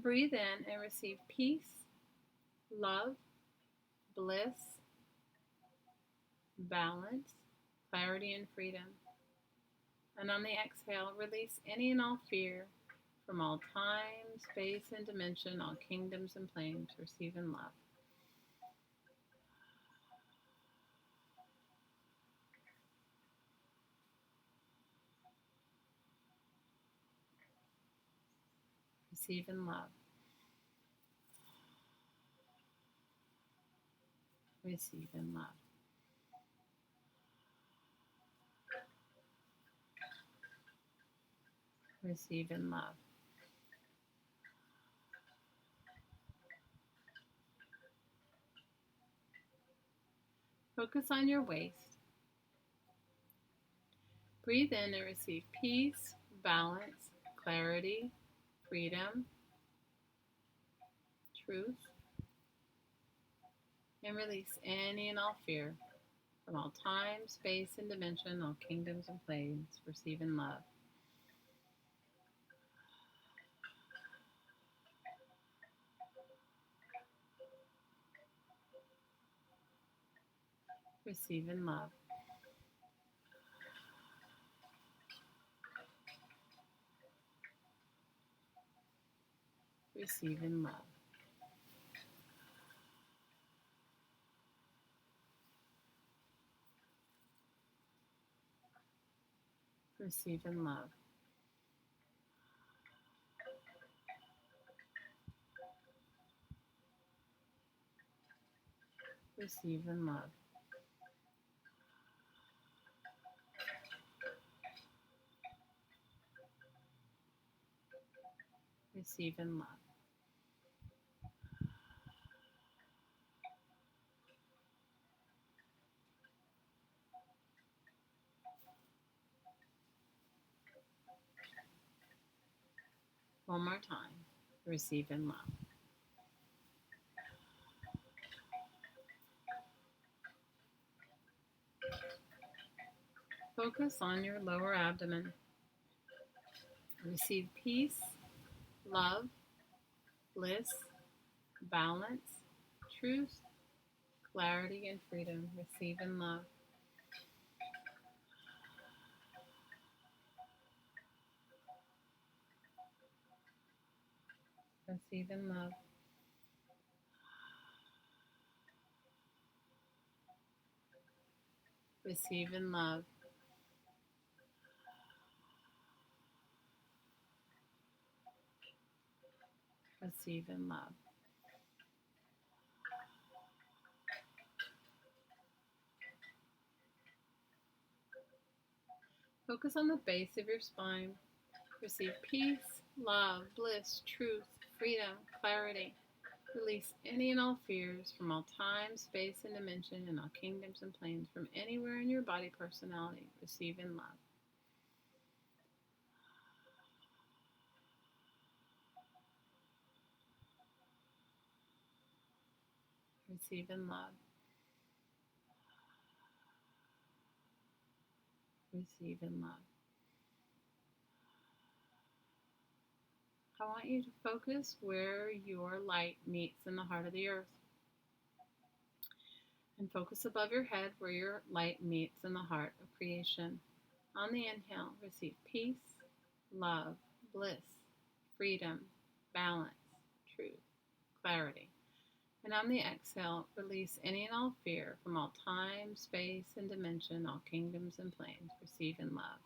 Breathe in and receive peace, love, bliss, balance, clarity, and freedom. And on the exhale, release any and all fear from all time, space, and dimension, all kingdoms and planes. Receive in love. Receive in love. Receive in love. Receive in love. Focus on your waist. Breathe in and receive peace, balance, clarity, freedom, truth, and release any and all fear from all time, space, and dimension, all kingdoms and planes. Receive in love. Receive in love. Receive in love. Receive in love. Receive in love. Receive in love. One more time. Receive in love. Focus on your lower abdomen. Receive peace, love, bliss, balance, truth, clarity, and freedom. Receive in love. Receive in love. Receive in love. Receive in love. Focus on the base of your spine. Receive peace, love, bliss, truth, freedom, clarity. Release any and all fears from all time, space, and dimension, and all kingdoms and planes from anywhere in your body personality. Receive in love. Receive in love. Receive in love. I want you to focus where your light meets in the heart of the earth. And focus above your head where your light meets in the heart of creation. On the inhale, receive peace, love, bliss, freedom, balance, truth, clarity. And on the exhale, release any and all fear from all time, space, and dimension, all kingdoms and planes. Receive in love.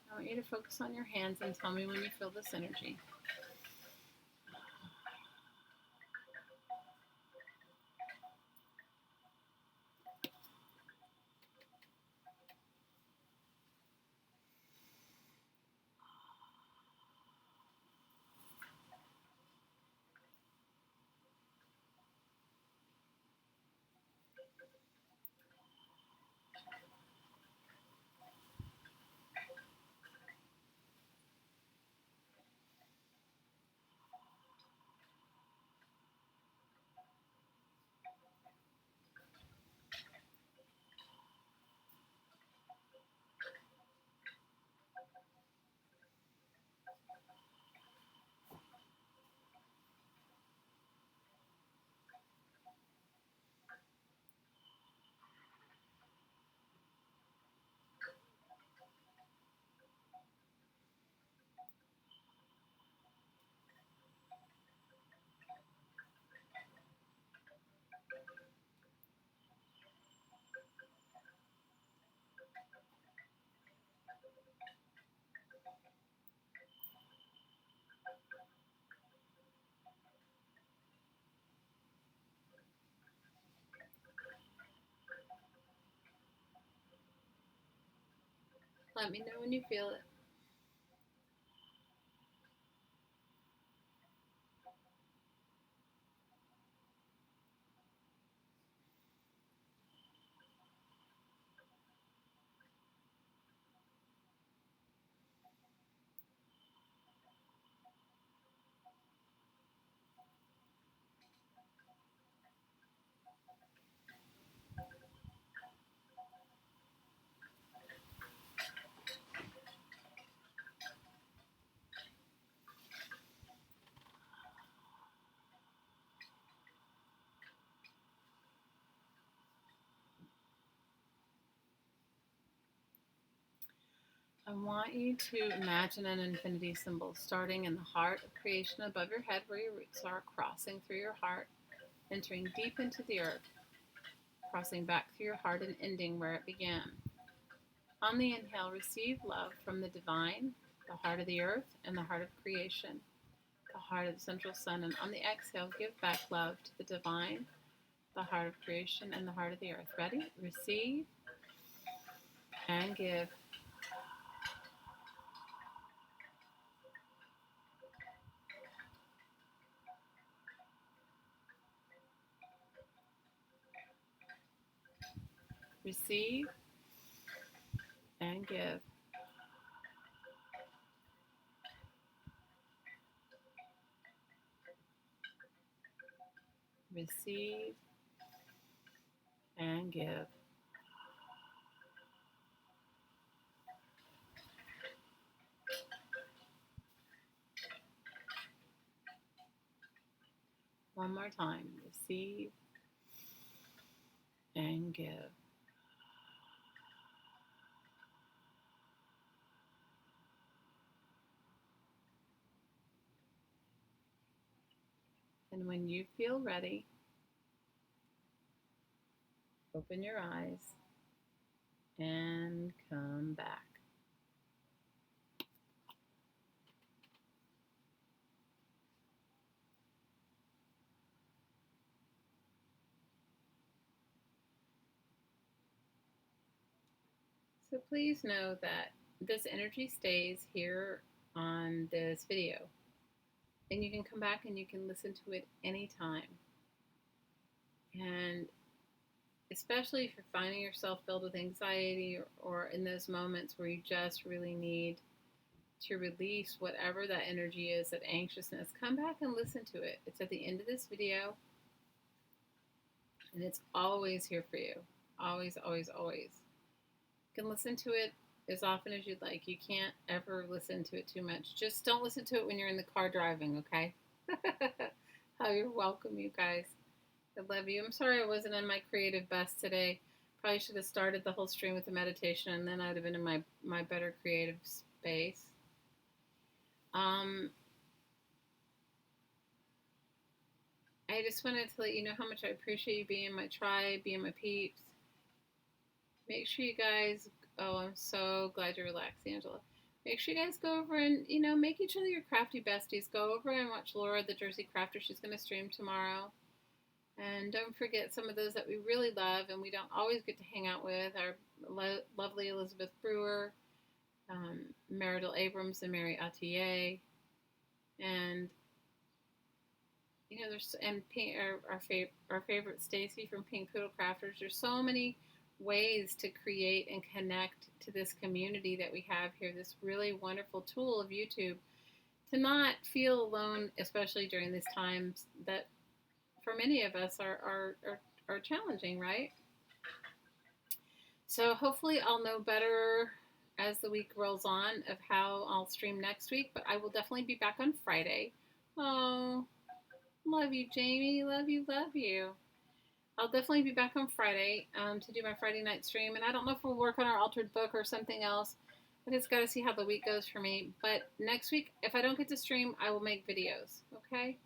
I want you to focus on your hands and tell me when you feel this energy. Let me know when you feel it. I want you to imagine an infinity symbol starting in the heart of creation above your head where your roots are, crossing through your heart, entering deep into the earth, crossing back through your heart and ending where it began. On the inhale, receive love from the divine, the heart of the earth, and the heart of creation, the heart of the central sun. And on the exhale, give back love to the divine, the heart of creation, and the heart of the earth. Ready? Receive and give. Receive and give. Receive and give. One more time. Receive and give. And when you feel ready, open your eyes and come back. So please know that this energy stays here on this video. And you can come back and you can listen to it anytime. And especially if you're finding yourself filled with anxiety or in those moments where you just really need to release whatever that energy is, that anxiousness, come back and listen to it. It's at the end of this video. And it's always here for you. Always, always, always. You can listen to it as often as you'd like. You can't ever listen to it too much. Just don't listen to it when you're in the car driving, okay? Oh, you're welcome, you guys. I love you. I'm sorry I wasn't in my creative best today. Probably should have started the whole stream with a meditation, and then I'd have been in my better creative space. I just wanted to let you know how much I appreciate you being in my tribe, being my peeps. Make sure you guys, oh, I'm so glad you're relaxed, Angela. Make sure you guys go over and, make each other your crafty besties. Go over and watch Laura, the Jersey Crafter. She's going to stream tomorrow. And don't forget some of those that we really love and we don't always get to hang out with. Our lovely Elizabeth Brewer, Meridel Abrams, and Mary Attier. And, there's, and our favorite Stacy from Pink Poodle Crafters. There's so many ways to create and connect to this community that we have here, this really wonderful tool of YouTube, to not feel alone, especially during these times that for many of us are challenging, right? So hopefully I'll know better as the week rolls on of how I'll stream next week, but I will definitely be back on Friday. Oh, love you, Jamie. Love you, love you. I'll definitely be back on Friday to do my Friday night stream. And I don't know if we'll work on our altered book or something else. I just got to see how the week goes for me. But next week, if I don't get to stream, I will make videos. Okay?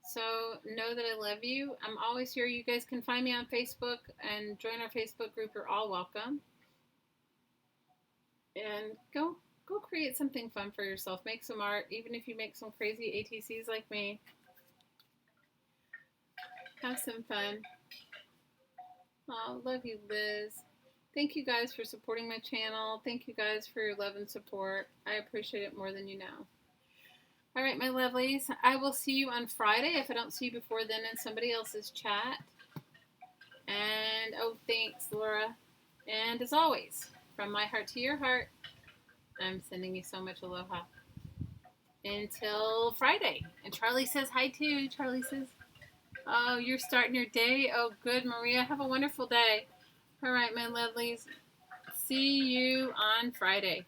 So know that I love you. I'm always here. You guys can find me on Facebook and join our Facebook group. You're all welcome. And go create something fun for yourself. Make some art. Even if you make some crazy ATCs like me. Have some fun. Oh, love you, Liz. Thank you guys for supporting my channel. Thank you guys for your love and support. I appreciate it more than you know. All right, my lovelies. I will see you on Friday if I don't see you before then in somebody else's chat. And, oh, thanks, Laura. And as always, from my heart to your heart, I'm sending you so much aloha. Until Friday. And Charlie says hi, too. Charlie says, oh, you're starting your day? Oh, good, Maria. Have a wonderful day. All right, my lovelies. See you on Friday.